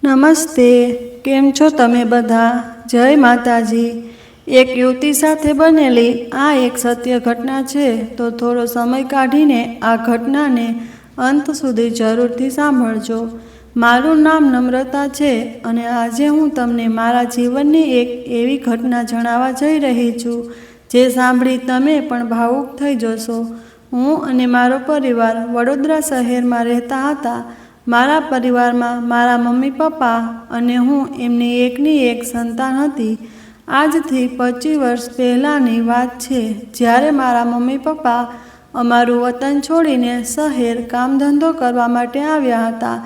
નમસ્તે, કેમ છો તમે બધા? જય માતાજી। એક યુવતી સાથે બનેલી આ એક સત્ય ઘટના છે, તો થોડો સમય કાઢીને આ ઘટનાને અંત સુધી જરૂરથી સાંભળજો। મારું નામ નમ્રતા છે અને આજે હું તમને મારા જીવનની એક એવી ઘટના જણાવવા જઈ રહી છું, જે સાંભળી તમે પણ ભાવુક થઈ જશો। હું અને મારો પરિવાર વડોદરા શહેરમાં રહેતા હતા। મારા પરિવારમાં મારા મમ્મી પપ્પા અને હું એમની એકની એક સંતાન હતી। આજથી 25 વર્ષ પહેલાંની વાત છે, જ્યારે મારા મમ્મી પપ્પા અમારું વતન છોડીને શહેર કામ ધંધો કરવા માટે આવ્યા હતા।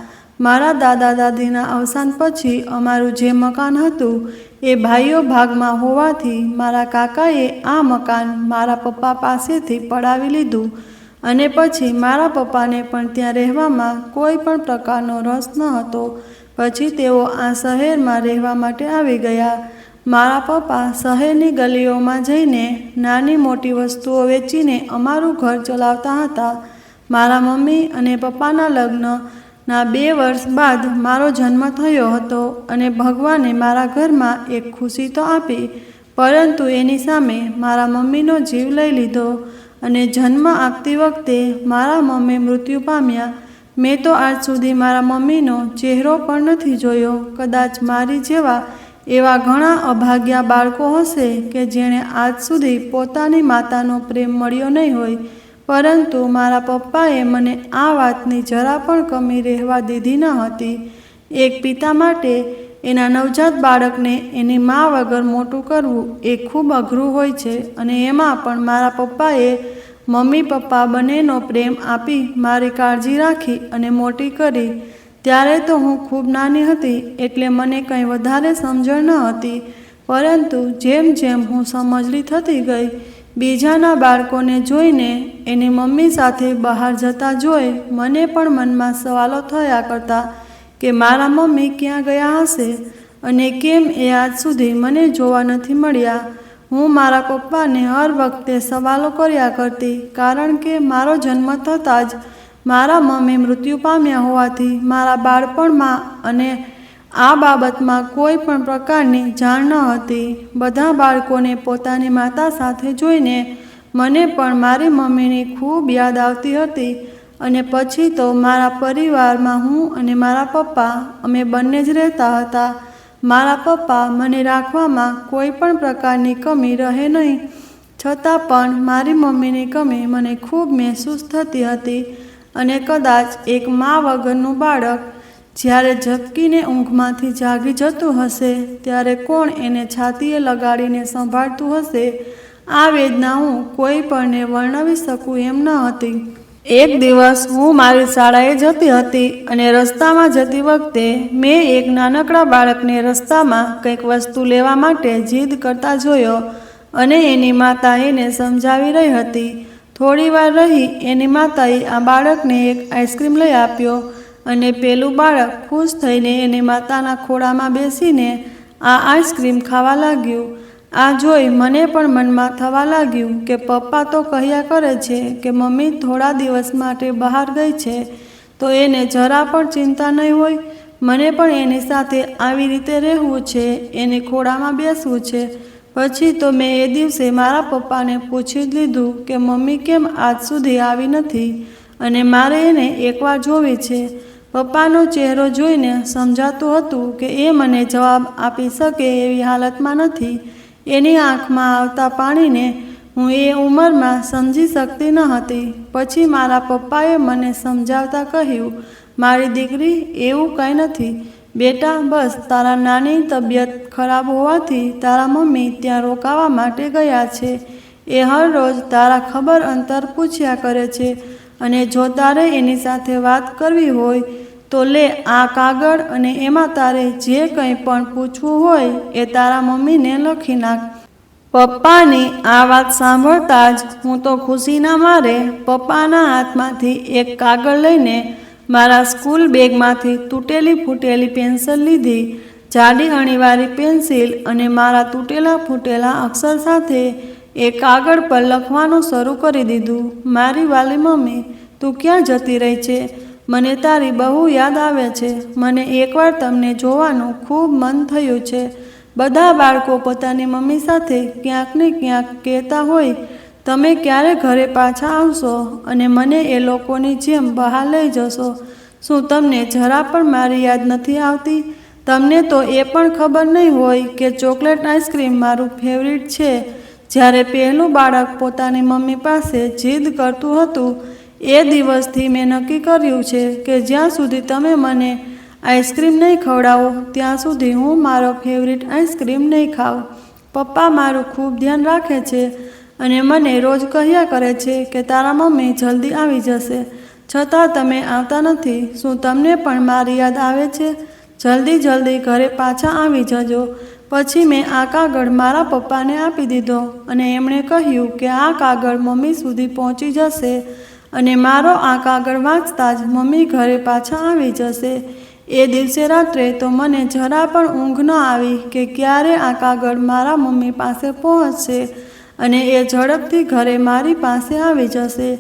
મારા દાદા દાદીના અવસાન પછી અમારું જે મકાન હતું એ ભાઈઓ ભાગમાં હોવાથી મારા કાકાએ આ મકાન મારા પપ્પા પાસેથી પડાવી લીધું અને પછી મારા પપ્પાને પણ ત્યાં રહેવામાં કોઈ પણ પ્રકારનો રસ ન હતો। પછી તેઓ આ શહેરમાં રહેવા માટે આવી ગયા। મારા પપ્પા શહેરની ગલીઓમાં જઈને નાની મોટી વસ્તુઓ વેચીને અમારું ઘર ચલાવતા હતા। મારા મમ્મી અને પપ્પાના લગ્નના 2 વર્ષ બાદ મારો જન્મ થયો હતો અને ભગવાને મારા ઘરમાં એક ખુશી તો આપી, પરંતુ એની સામે મારા મમ્મીનો જીવ લઈ લીધો અને જન્મ આપતી વખતે મારા મમ્મી મૃત્યુ પામ્યા। મેં તો આજ સુધી મારા મમ્મીનો ચહેરો પણ નથી જોયો। કદાચ મારી જેવા એવા ઘણા અભાગ્યા બાળકો હશે કે જેણે આજ સુધી પોતાની માતાનો પ્રેમ મળ્યો નહીં હોય, પરંતુ મારા પપ્પાએ મને આ વાતની જરા પણ કમી રહેવા દીધી ન હતી। એક પિતા માટે એના નવજાત બાળકને એની મા વગર મોટું કરવું એ ખૂબ અઘરું હોય છે, અને એમાં પણ મારા પપ્પાએ મમ્મી પપ્પા બંનેનો પ્રેમ આપી મારી કાળજી રાખી અને મોટી કરી। ત્યારે તો હું ખૂબ નાની હતી, એટલે મને કંઈ વધારે સમજણ ન હતી, પરંતુ જેમ જેમ હું સમજલી થતી ગઈ, બીજાના બાળકોને જોઈને એની મમ્મી સાથે બહાર જતા જોઈ મને પણ મનમાં સવાલો થયા કરતા કે મારા મમ્મી ક્યાં ગયા હશે અને કેમ એ આજ સુધી મને જોવા નથી મળ્યા। હું મારા પપ્પાને હર વખતે સવાલો કર્યા કરતી, કારણ કે મારો જન્મ થતાં જ મારા મમ્મી મૃત્યુ પામ્યા હોવાથી મારા બાળપણમાં અને આ બાબતમાં કોઈ પણ પ્રકારની જાણ ન હતી। બધા બાળકોને પોતાની માતા સાથે જોઈને મને પણ મારી મમ્મીની ખૂબ યાદ આવતી હતી, અને પછી તો મારા પરિવારમાં હું અને મારા પપ્પા અમે બંને જ રહેતા હતા। મારા પપ્પા મને રાખવામાં કોઈ પણ પ્રકારની કમી રહે નહીં, છતાં પણ મારી મમ્મીની કમી મને ખૂબ મહેસૂસ થતી હતી। અને કદાચ એક મા વગરનું બાળક જ્યારે ઝબકીને ઊંઘમાંથી જાગી જતું હશે, ત્યારે કોણ એને છાતીએ લગાડીને સંભાળતું હશે, આ વેદના હું કોઈ પણને વર્ણવી શકું એમ ન હતી। એક દિવસ હું મારી શાળાએ જતી હતી અને રસ્તામાં જતી વખતે મેં એક નાનકડા બાળકને રસ્તામાં કંઈક વસ્તુ લેવા માટે જીદ કરતા જોયો અને એની માતા એને સમજાવી રહી હતી। થોડી વાર રહી એની માતાએ આ બાળકને એક આઈસ્ક્રીમ લઈ આપ્યો અને પેલું બાળક ખુશ થઈને એની માતાના ખોળામાં બેસીને આ આઈસ્ક્રીમ ખાવા લાગ્યું। આ જોઈ મને પણ મનમાં થવા લાગ્યું કે પપ્પા તો કહ્યા કરે છે કે મમ્મી થોડા દિવસ માટે બહાર ગઈ છે, તો એને જરા પણ ચિંતા નહીં હોય। મને પણ એની સાથે આવી રીતે રહેવું છે, એની ખોળામાં બેસવું છે। પછી તો મેં એ દિવસે મારા પપ્પાને પૂછી જ લીધું કે મમ્મી કેમ આજ સુધી આવી નથી અને મારે એને એકવાર જોવી છે। પપ્પાનો ચહેરો જોઈને સમજાતું હતું કે એ મને જવાબ આપી શકે એવી હાલતમાં નથી। એની આંખમાં આવતા પાણીને હું એ ઉંમરમાં સમજી શકતી ન હતી। પછી મારા પપ્પાએ મને સમજાવતા કહ્યું, મારી દીકરી, એવું કંઈ નથી બેટા, બસ તારા નાની તબિયત ખરાબ હોવાથી તારા મમ્મી ત્યાં રોકાવા માટે ગયા છે। એ હર રોજ તારા ખબર અંતર પૂછ્યા કરે છે, અને જો તારે એની સાથે વાત કરવી હોય તો લે આ કાગળ અને એમાં તારે જે કંઈ પણ પૂછવું હોય એ તારા મમ્મીને લખી નાખ। પપ્પાની આ વાત સાંભળતા જ હું તો ખુશીના મારે પપ્પાના હાથમાંથી એક કાગળ લઈને મારા સ્કૂલ બેગમાંથી તૂટેલી ફૂટેલી પેન્સિલ લીધી, જાડી અણીવાળી પેન્સિલ, અને મારા તૂટેલા ફૂટેલા અક્ષર સાથે એ કાગળ પર લખવાનું શરૂ કરી દીધું, મારી વાલી મમ્મી, તું ક્યાં જતી રહી છે? મને તારી બહુ યાદ આવે છે. મને એકવાર તમને જોવાનું ખૂબ મન થયું છે. બધા બાળકો પોતાની મમ્મી સાથે ક્યાંક ને ક્યાંક કહેતા હોય, તમે ક્યારે ઘરે પાછા આવશો અને મને એ લોકોની જેમ બહાર લઈ જશો. શું તમને જરા પણ મારી યાદ નથી આવતી? તમને તો એ પણ ખબર નહીં હોય કે ચોકલેટ આઈસ્ક્રીમ મારું ફેવરિટ છે. જ્યારે પહેલું બાળક પોતાની મમ્મી પાસે જીદ કરતું હતું, એ દિવસથી મેં નક્કી કર્યું છે કે જ્યાં સુધી તમે મને આઈસ્ક્રીમ નહીં ખવડાવો ત્યાં સુધી હું મારો ફેવરિટ આઈસ્ક્રીમ નહીં ખાઉં. પપ્પા મારું ખૂબ ધ્યાન રાખે છે અને મને રોજ કહ્યા કરે છે કે તારા મમ્મી જલ્દી આવી જશે, છતાં તમે આવતા નથી. શું તમને પણ મારી યાદ આવે છે? જલ્દી ઘરે પાછા આવી જજો. પછી મેં આ કાગળ મારા પપ્પાને આપી દીધો અને એમણે કહ્યું કે આ કાગળ મમ્મી સુધી પહોંચી જશે અને મારો આ કાગળ વાંચતા જ મમ્મી ઘરે પાછા આવી જશે. એ દિવસે રાત્રે તો મને જરા પણ ઊંઘ ન આવી કે ક્યારે આ કાગળ મારા મમ્મી પાસે પહોંચશે અને એ ઝડપથી ઘરે મારી પાસે આવી જશે.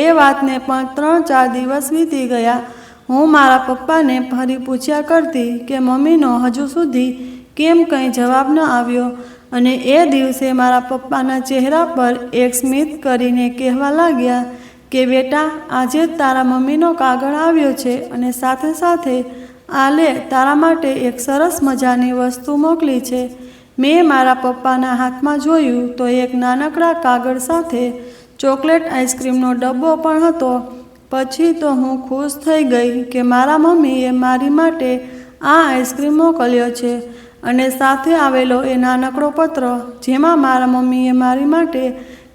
એ વાતને પણ 3-4 દિવસ વીતી ગયા. હું મારા પપ્પાને ફરી પૂછ્યા કરતી કે મમ્મીનો હજુ સુધી કેમ કંઈ જવાબ ન આવ્યો અને એ દિવસે મારા પપ્પાના ચહેરા પર એક સ્મિત કરીને કહેવા લાગ્યા કે બેટા, આજે તારા મમ્મીનો કાગળ આવ્યો છે અને સાથે સાથે આ લે, તારા માટે એક સરસ મજાની વસ્તુ મોકલી છે. મેં મારા પપ્પાના હાથમાં જોયું તો એક નાનકડા કાગળ સાથે ચોકલેટ આઈસ્ક્રીમનો ડબ્બો પણ હતો. પછી તો હું ખુશ થઈ ગઈ કે મારા મમ્મીએ મારી માટે આ આઈસ્ક્રીમ મોકલ્યો છે અને સાથે આવેલો એ નાનકડો પત્ર જેમાં મારા મમ્મીએ મારી માટે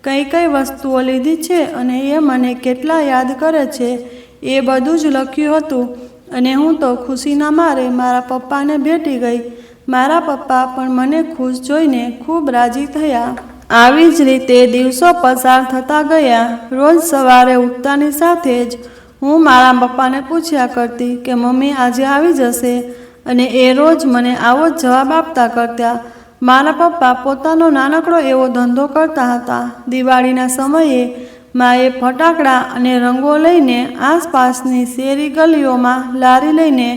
કઈ વસ્તુઓ લીધી છે અને એ મને કેટલા યાદ કરે છે એ બધું જ લખ્યું હતું. અને હું તો ખુશીના મારે મારા પપ્પાને ભેટી ગઈ. મારા પપ્પા પણ મને ખુશ જોઈને ખૂબ રાજી થયા. આવી જ રીતે દિવસો પસાર થતા ગયા. રોજ સવારે ઉઠતાની સાથે જ હું મારા પપ્પાને પૂછ્યા કરતી કે મમ્મી આજે આવી જશે અને એ રોજ મને આવો જ જવાબ આપતા કરતા. મારા પપ્પા પોતાનો નાનકડો એવો ધંધો કરતા હતા. દિવાળીના સમયે માએ ફટાકડા અને રંગો લઈને આસપાસની શેરી ગલીઓમાં લારી લઈને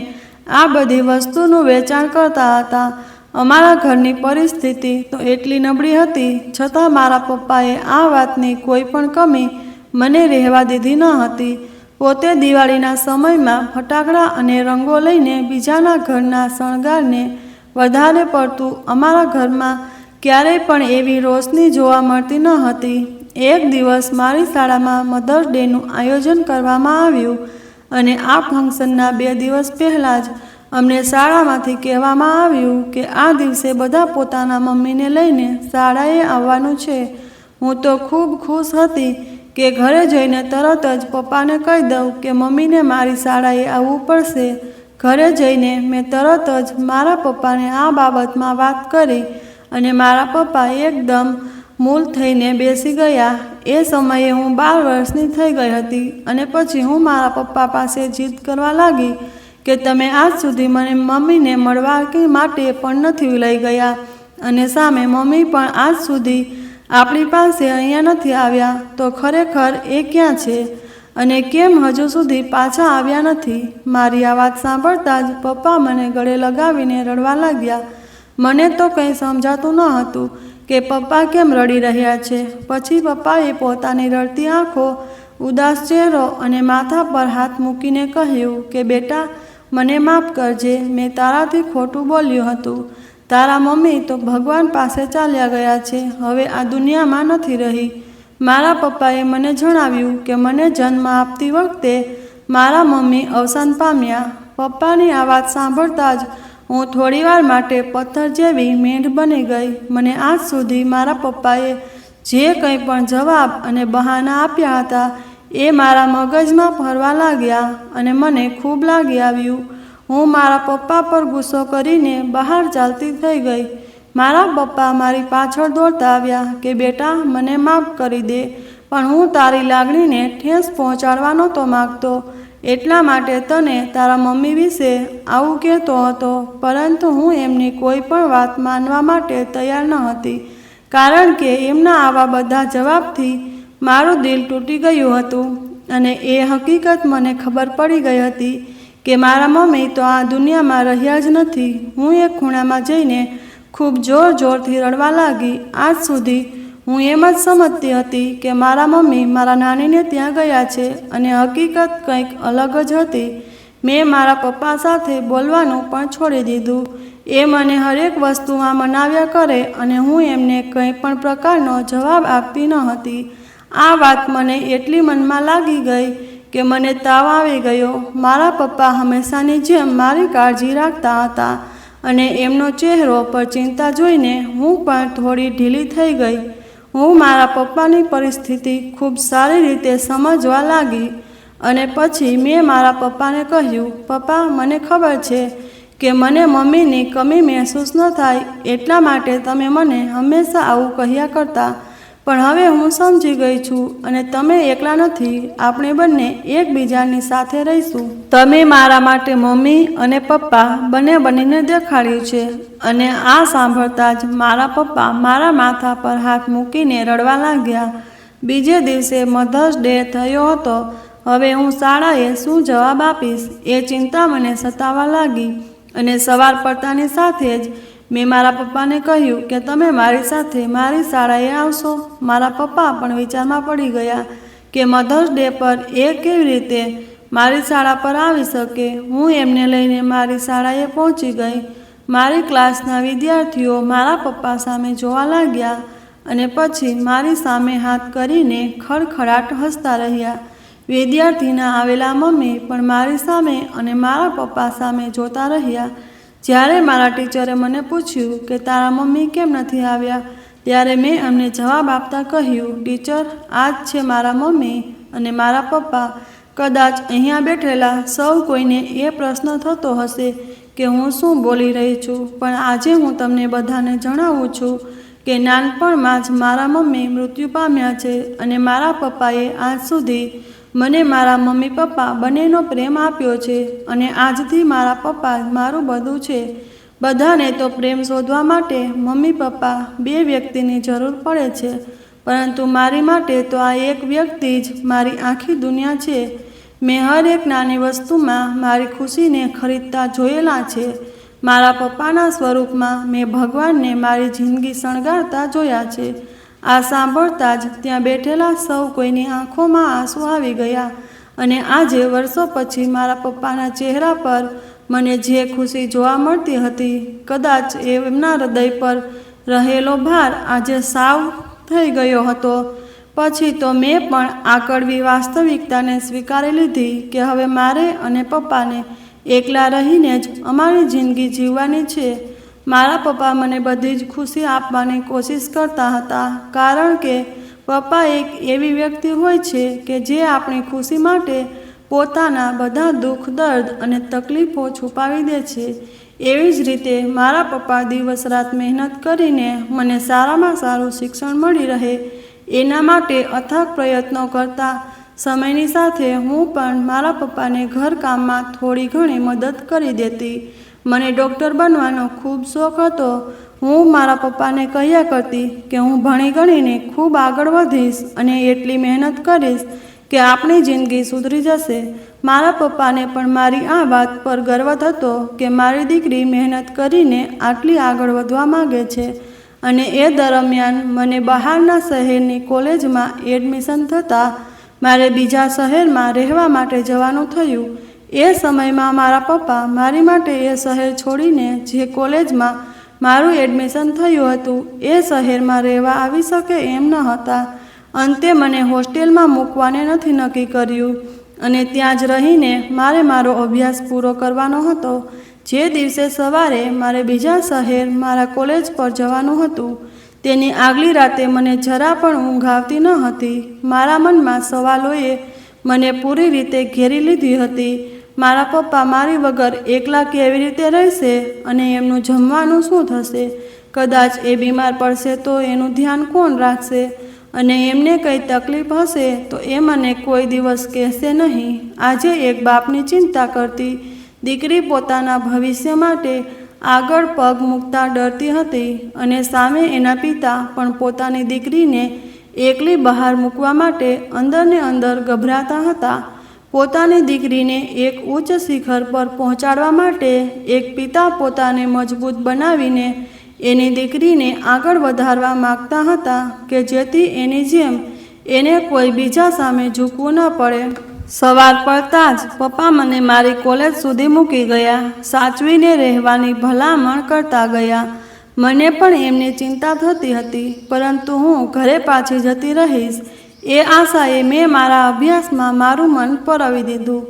આ બધી વસ્તુનું વેચાણ કરતા હતા. અમારા ઘરની પરિસ્થિતિ તો એટલી નબળી હતી, છતાં મારા પપ્પાએ આ વાતની કોઈ પણ કમી મને રહેવા દીધી ન હતી. પોતે દિવાળીના સમયમાં ફટાકડા અને રંગો લઈને બીજાના ઘરના શણગારને વધારે પડતું અમારા ઘરમાં ક્યારેય પણ એવી રોશની જોવા મળતી ન હતી. એક દિવસ મારી શાળામાં મધર્સ ડેનું આયોજન કરવામાં આવ્યું અને આ ફંક્શનના 2 દિવસ પહેલાં જ અમને શાળામાંથી કહેવામાં આવ્યું કે આ દિવસે બધા પોતાના મમ્મીને લઈને શાળાએ આવવાનું છે. હું તો ખૂબ ખુશ હતી કે ઘરે જઈને તરત જ પપ્પાને કહી દઉં કે મમ્મીને મારી શાળાએ આવવું પડશે. ઘરે જઈને મેં તરત જ મારા પપ્પાને આ બાબતમાં વાત કરી અને મારા પપ્પા એકદમ મૂલ થઈને બેસી ગયા. એ સમયે હું 12 વર્ષની થઈ ગઈ હતી અને પછી હું મારા પપ્પા પાસે જીદ કરવા લાગી કે તમે આજ સુધી મને મમ્મીને મળવા માટે પણ નથી લઈ ગયા અને સામે મમ્મી પણ આજ સુધી આપણી પાસે અહીંયા નથી આવ્યા, તો ખરેખર એ ક્યાં છે અને કેમ હજુ સુધી પાછા આવ્યા નથી? મારી આ વાત સાંભળતા જ પપ્પા મને ગળે લગાવીને રડવા લાગ્યા. મને તો કંઈ સમજાતું ન હતું કે પપ્પા કેમ રડી રહ્યા છે. પછી પપ્પાએ પોતાની રડતી આંખો, ઉદાસ ચહેરો અને માથા પર હાથ મૂકીને કહ્યું કે બેટા, મને માફ કરજે, મેં તારાથી ખોટું બોલ્યું હતું. તારા મમ્મી તો ભગવાન પાસે ચાલ્યા ગયા છે, હવે આ દુનિયામાં નથી રહી. મારા પપ્પાએ મને જણાવ્યું કે મને જન્મ આપતી વખતે મારા મમ્મી અવસાન પામ્યા. પપ્પાની આ વાત સાંભળતા જ હું થોડીવાર માટે પથ્થર જેવી મેંઢ બની ગઈ. મને આજ સુધી મારા પપ્પાએ જે કંઈ પણ જવાબ અને બહાના આપ્યા હતા એ મારા મગજમાં ફરવા લાગ્યા અને મને ખૂબ લાગી આવ્યું. હું મારા પપ્પા પર ગુસ્સો કરીને બહાર ચાલતી થઈ ગઈ. મારા પપ્પા મારી પાછળ દોડતા આવ્યા કે બેટા, મને માફ કરી દે, પણ હું તારી લાગણીને ઠેસ પહોંચાડવા નહોતો માગતો. એટલા માટે તને તારા મમ્મી વિશે આવું કહેતો હતો, પરંતુ હું એમની કોઈ પણ વાત માનવા માટે તૈયાર ન હતી, કારણ કે એમના આવા બધા જવાબથી મારું દિલ તૂટી ગયું હતું. અને એ હકીકત મને ખબર પડી ગઈ હતી કે મારા મમ્મી તો આ દુનિયામાં રહ્યા જ નથી. હું એક ખૂણામાં જઈને ખૂબ જોરથી રડવા લાગી. આજ સુધી હું એમ જ સમજતી હતી કે મારા મમ્મી મારા નાનીને ત્યાં ગયા છે અને હકીકત કંઈક અલગ જ હતી. મેં મારા પપ્પા સાથે બોલવાનું પણ છોડી દીધું. એ મને હરેક વસ્તુમાં મનાવ્યા કરે અને હું એમને કંઈ પણ પ્રકારનો જવાબ આપતી ન હતી. આ વાત મને એટલી મનમાં લાગી ગઈ કે મને તાવ આવી ગયો. મારા પપ્પા હંમેશાની જેમ મારી કાળજી રાખતા હતા અને એમનો ચહેરો પર ચિંતા જોઈને હું પણ થોડી ઢીલી થઈ ગઈ. હું મારા પપ્પાની પરિસ્થિતિ ખૂબ સારી રીતે સમજવા લાગી અને પછી મેં મારા પપ્પાને કહ્યું, પપ્પા, મને ખબર છે કે મને મમ્મીની કમી મહેસૂસ ન થાય એટલા માટે તમે મને હંમેશા આવું કહ્યા કરતા, પણ હવે હું સમજી ગઈ છું અને તમે એકલા નથી. આપણે બંને એકબીજાની સાથે રહીશું. તમે મારા માટે મમ્મી અને પપ્પા બંને બનીને દેખાડ્યું છે. અને આ સાંભળતા જ મારા પપ્પા મારા માથા પર હાથ મૂકીને રડવા લાગ્યા. બીજે દિવસે મધર્સ ડે થયો હતો. હવે હું શાળાએ શું જવાબ આપીશ એ ચિંતા મને સતાવા લાગી અને સવાર પડતાની સાથે જ મેં મારા પપ્પાને કહ્યું કે તમે મારી સાથે મારી શાળાએ આવશો. મારા પપ્પા પણ વિચારમાં પડી ગયા કે મધર્સ ડે પર એ કેવી રીતે મારી શાળા પર આવી શકે. હું એમને લઈને મારી શાળાએ પહોંચી ગઈ. મારી ક્લાસના વિદ્યાર્થીઓ મારા પપ્પા સામે જોવા લાગ્યા અને પછી મારી સામે હાથ કરીને ખડખડાટ હસતા રહ્યા. વિદ્યાર્થીના આવેલા મમ્મી પણ મારી સામે અને મારા પપ્પા સામે જોતા રહ્યા. જ્યારે મારા ટીચરે મને પૂછ્યું કે તારા મમ્મી કેમ નથી આવ્યા, ત્યારે મેં એમને જવાબ આપતા કહ્યું, ટીચર, આ જ છે મારા મમ્મી અને મારા પપ્પા. કદાચ અહીંયા બેઠેલા સૌ કોઈને એ પ્રશ્ન થતો હશે કે હું શું બોલી રહી છું, પણ આજે હું તમને બધાને જણાવું છું કે નાનપણમાં જ મારા મમ્મી મૃત્યુ પામ્યા છે અને મારા પપ્પાએ આજ સુધી મને મારા મમ્મી પપ્પા બંનેનો પ્રેમ આપ્યો છે અને આજથી મારા પપ્પા મારું બધું છે. બધાને તો પ્રેમ શોધવા માટે મમ્મી પપ્પા બે વ્યક્તિની જરૂર પડે છે, પરંતુ મારી માટે તો આ એક વ્યક્તિ જ મારી આખી દુનિયા છે. મેં હર એક નાની વસ્તુમાં મારી ખુશીને ખરીદતા જોયેલા છે. મારા પપ્પાના સ્વરૂપમાં મેં ભગવાનને મારી જિંદગી શણગારતા જોયા છે. આ સાંભળતા જ ત્યાં બેઠેલા સૌ કોઈની આંખોમાં આંસુ આવી ગયા અને આજે વર્ષો પછી મારા પપ્પાના ચહેરા પર મને જે ખુશી જોવા મળતી હતી, કદાચ એમના હૃદય પર રહેલો ભાર આજે સાવ થઈ ગયો હતો. પછી તો મેં પણ આ કડવી વાસ્તવિકતાને સ્વીકારી લીધી કે હવે મારે અને પપ્પાને એકલા રહીને જ અમારી જિંદગી જીવવાની છે. મારા પપ્પા મને બધી જ ખુશી આપવાની કોશિશ કરતા હતા, કારણ કે પપ્પા એક એવી વ્યક્તિ હોય છે કે જે આપણી ખુશી માટે પોતાના બધા દુઃખ, દર્દ અને તકલીફો છુપાવી દે છે. એવી જ રીતે મારા પપ્પા દિવસ રાત મહેનત કરીને મને સારામાં સારું શિક્ષણ મળી રહે એના માટે અથાગ પ્રયત્નો કરતા. સમયની સાથે હું પણ મારા પપ્પાને ઘરકામમાં થોડી ઘણી મદદ કરી દેતી. મને ડૉક્ટર બનવાનો ખૂબ શોખ હતો. હું મારા પપ્પાને કહ્યા કરતી કે હું ભણી ગણીને ખૂબ આગળ વધીશ અને એટલી મહેનત કરીશ કે આપણી જિંદગી સુધરી જશે. મારા પપ્પાને પણ મારી આ વાત પર ગર્વ થતો કે મારી દીકરી મહેનત કરીને આટલી આગળ વધવા માગે છે. અને એ દરમિયાન મને બહારના શહેરની કોલેજમાં એડમિશન થતાં મારે બીજા શહેરમાં રહેવા માટે જવાનું થયું. એ સમયમાં મારા પપ્પા મારી માટે એ શહેર છોડીને જે કોલેજમાં મારું એડમિશન થયું હતું એ શહેરમાં રહેવા આવી શકે એમ ન હતા. અંતે મને હોસ્ટેલમાં મૂકવાને નથી નક્કી કર્યું અને ત્યાં જ રહીને મારે મારો અભ્યાસ પૂરો કરવાનો હતો. જે દિવસે સવારે મારે બીજા શહેર મારા કોલેજ પર જવાનું હતું તેની આગલી રાતે મને જરા પણ ઊંઘ આવતી ન હતી. મારા મનમાં સવાલોએ મને પૂરી રીતે ઘેરી લીધી હતી. મારા પપ્પા મારી વગર એકલા કેવી રીતે રહેશે અને એમનું જમવાનું શું થશે? કદાચ એ બીમાર પડશે તો એનું ધ્યાન કોણ રાખશે? અને એમને કંઈ તકલીફ હશે તો એ મને કોઈ દિવસ કહેશે નહીં. આજે એક બાપની ચિંતા કરતી દીકરી પોતાના ભવિષ્ય માટે આગળ પગ મૂકતા ડરતી હતી અને સામે એના પિતા પણ પોતાની દીકરીને એકલી બહાર મૂકવા માટે અંદરને અંદર ગભરાતા હતા. પોતાની દીકરીને એક ઉચ્ચ શિખર પર પહોંચાડવા માટે એક પિતા પોતાને મજબૂત બનાવીને એની દીકરીને આગળ વધારવા માગતા હતા કે જેથી એની જેમ એને કોઈ બીજા સામે ઝૂકવું ન પડે. સવાર પડતાં જ પપ્પા મને મારી કોલેજ સુધી મૂકી ગયા. સાચવીને રહેવાની ભલામણ કરતા ગયા. મને પણ એમની ચિંતા થતી હતી, પરંતુ હું ઘરે પાછી જતી રહીશ એ આશાએ મેં મારા અભ્યાસમાં મારું મન પરોવી દીધું.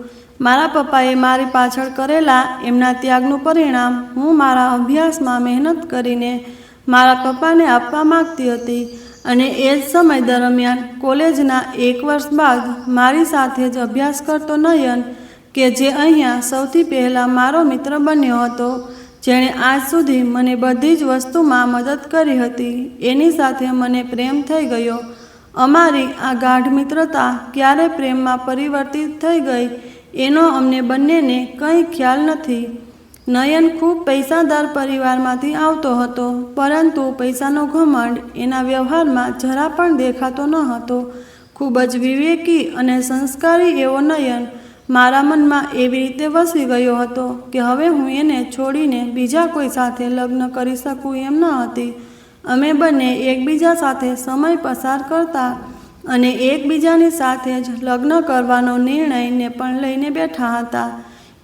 મારા પપ્પાએ મારી પાછળ કરેલા એમના ત્યાગનું પરિણામ હું મારા અભ્યાસમાં મહેનત કરીને મારા પપ્પાને આપવા માગતી હતી. અને એ જ સમય દરમિયાન કોલેજના 1 વર્ષ બાદ મારી સાથે જ અભ્યાસ કરતો નયન, કે જે અહીંયા સૌથી પહેલાં મારો મિત્ર બન્યો હતો, જેણે આજ સુધી મને બધી જ વસ્તુમાં મદદ કરી હતી, એની સાથે મને પ્રેમ થઈ ગયો. અમારી આ ગાઢ મિત્રતા ક્યારે પ્રેમમાં પરિવર્તિત થઈ ગઈ એનો અમને બંનેને કંઈ ખ્યાલ નથી. નયન ખૂબ પૈસાદાર પરિવારમાંથી આવતો હતો, પરંતુ પૈસાનો ઘમંડ એના વ્યવહારમાં જરા પણ દેખાતો ન હતો. ખૂબ જ વિવેકી અને સંસ્કારી એવો નયન મારા મનમાં એવી રીતે વસી ગયો હતો કે હવે હું એને છોડીને બીજા કોઈ સાથે લગ્ન કરી શકું એમ ન હતી. અમે બંને એકબીજા સાથે સમય પસાર કરતા અને એકબીજાની સાથે જ લગ્ન કરવાનો નિર્ણયને પણ લઈને બેઠા હતા.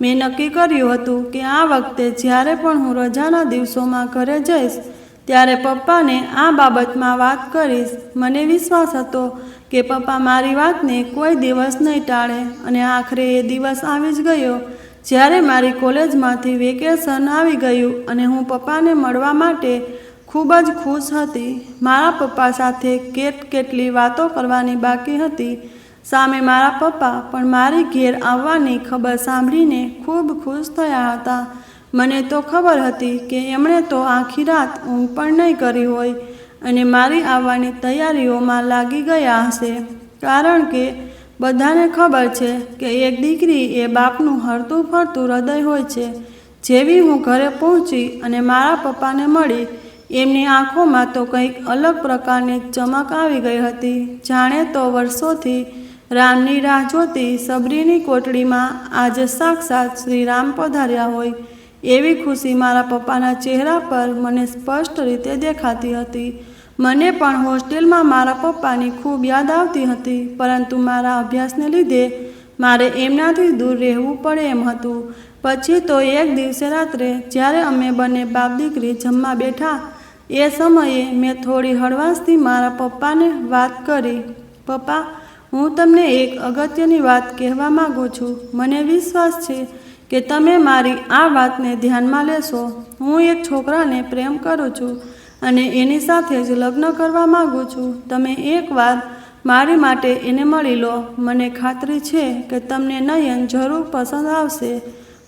મેં નક્કી કર્યું હતું કે આ વખતે જ્યારે પણ હું રજાના દિવસોમાં ઘરે જઈશ ત્યારે પપ્પાને આ બાબતમાં વાત કરીશ. મને વિશ્વાસ હતો કે પપ્પા મારી વાતને કોઈ દિવસ નહીં ટાળે, અને આખરે એ દિવસ આવી જ ગયો જ્યારે મારી કોલેજમાંથી વેકેશન આવી ગયું અને હું પપ્પાને મળવા માટે ખૂબ જ ખુશ હતી. મારા પપ્પા સાથે કેટલી વાતો કરવાની બાકી હતી. સામે મારા પપ્પા પણ મારી ઘેર આવવાની ખબર સાંભળીને ખૂબ ખુશ થયા હતા. મને તો ખબર હતી કે એમણે તો આખી રાત ઊંઘ પણ નહીં કરી હોય અને મારી આવવાની તૈયારીઓમાં લાગી ગયા હશે, કારણ કે બધાને ખબર છે કે એક દીકરી એ બાપનું હરતું ફરતું હૃદય હોય છે. જેવી હું ઘરે પહોંચી અને મારા પપ્પાને મળી, એમની આંખોમાં તો કંઈક અલગ પ્રકારની ચમક આવી ગઈ હતી, જાણે તો વર્ષોથી રામની રાહ જોતી સબરીની કોટડીમાં આજે સાક્ષાત શ્રી રામ પધાર્યા હોય એવી ખુશી મારા પપ્પાના ચહેરા પર મને સ્પષ્ટ રીતે દેખાતી હતી. મને પણ હોસ્ટેલમાં મારા પપ્પાની ખૂબ યાદ આવતી હતી, પરંતુ મારા અભ્યાસને લીધે મારે એમનાથી દૂર રહેવું પડે એમ હતું. પછી તો એક દિવસે રાત્રે જ્યારે અમે બંને બાપ દીકરી જમવા બેઠા એ સમયે મેં થોડી હળવાશથી મારા પપ્પાને વાત કરી. પપ્પા, હું તમને એક અગત્યની વાત કહેવા માગું છું. મને વિશ્વાસ છે કે તમે મારી આ વાતને ધ્યાનમાં લેશો. હું એક છોકરાને પ્રેમ કરું છું અને એની સાથે જ લગ્ન કરવા માગું છું. તમે એકવાર મારી માટે એને મળી લો. મને ખાતરી છે કે તમને નયન જરૂર પસંદ આવશે.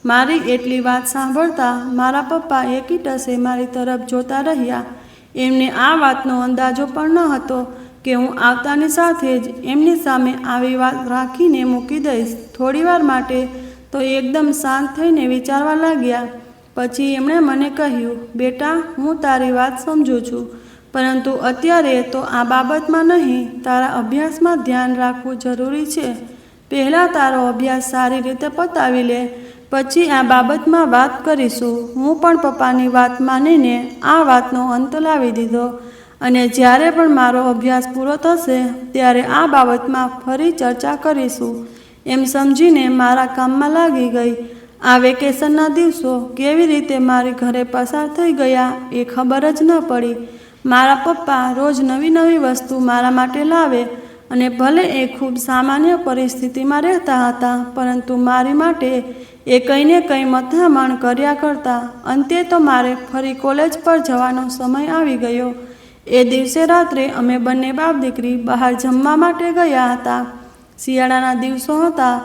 મારી એટલી વાત સાંભળતા મારા પપ્પા એકીટસે મારી તરફ જોતા રહ્યા. એમને આ વાતનો અંદાજો પણ ન હતો કે હું આવતાની સાથે જ એમની સામે આવી વાત રાખીને મૂકી દઈશ. થોડીવાર માટે તો એકદમ શાંત થઈને વિચારવા લાગ્યા. પછી એમણે મને કહ્યું, બેટા, હું તારી વાત સમજું છું, પરંતુ અત્યારે તો આ બાબતમાં નહીં, તારા અભ્યાસમાં ધ્યાન રાખવું જરૂરી છે. પહેલાં તારો અભ્યાસ સારી રીતે પતાવી લે, પછી આ બાબતમાં વાત કરીશું. હું પણ પપ્પાની વાત માનીને આ વાતનો અંત લાવી દીધો અને જ્યારે પણ મારો અભ્યાસ પૂરો થશે ત્યારે આ બાબતમાં ફરી ચર્ચા કરીશું એમ સમજીને મારા કામમાં લાગી ગઈ. આ વેકેશનના દિવસો કેવી રીતે મારી ઘરે પસાર થઈ ગયા એ ખબર જ ન પડી. મારા પપ્પા રોજ નવી નવી વસ્તુ મારા માટે લાવે અને ભલે એ ખૂબ સામાન્ય પરિસ્થિતિમાં રહેતા હતા, પરંતુ મારી માટે એ કંઈ ને કંઈ મથામણ કર્યા કરતા. અંતે તો મારે ફરી કોલેજ પર જવાનો સમય આવી ગયો. એ દિવસે રાત્રે અમે બંને બાપ દીકરી બહાર જમવા માટે ગયા હતા. શિયાળાના દિવસો હતા.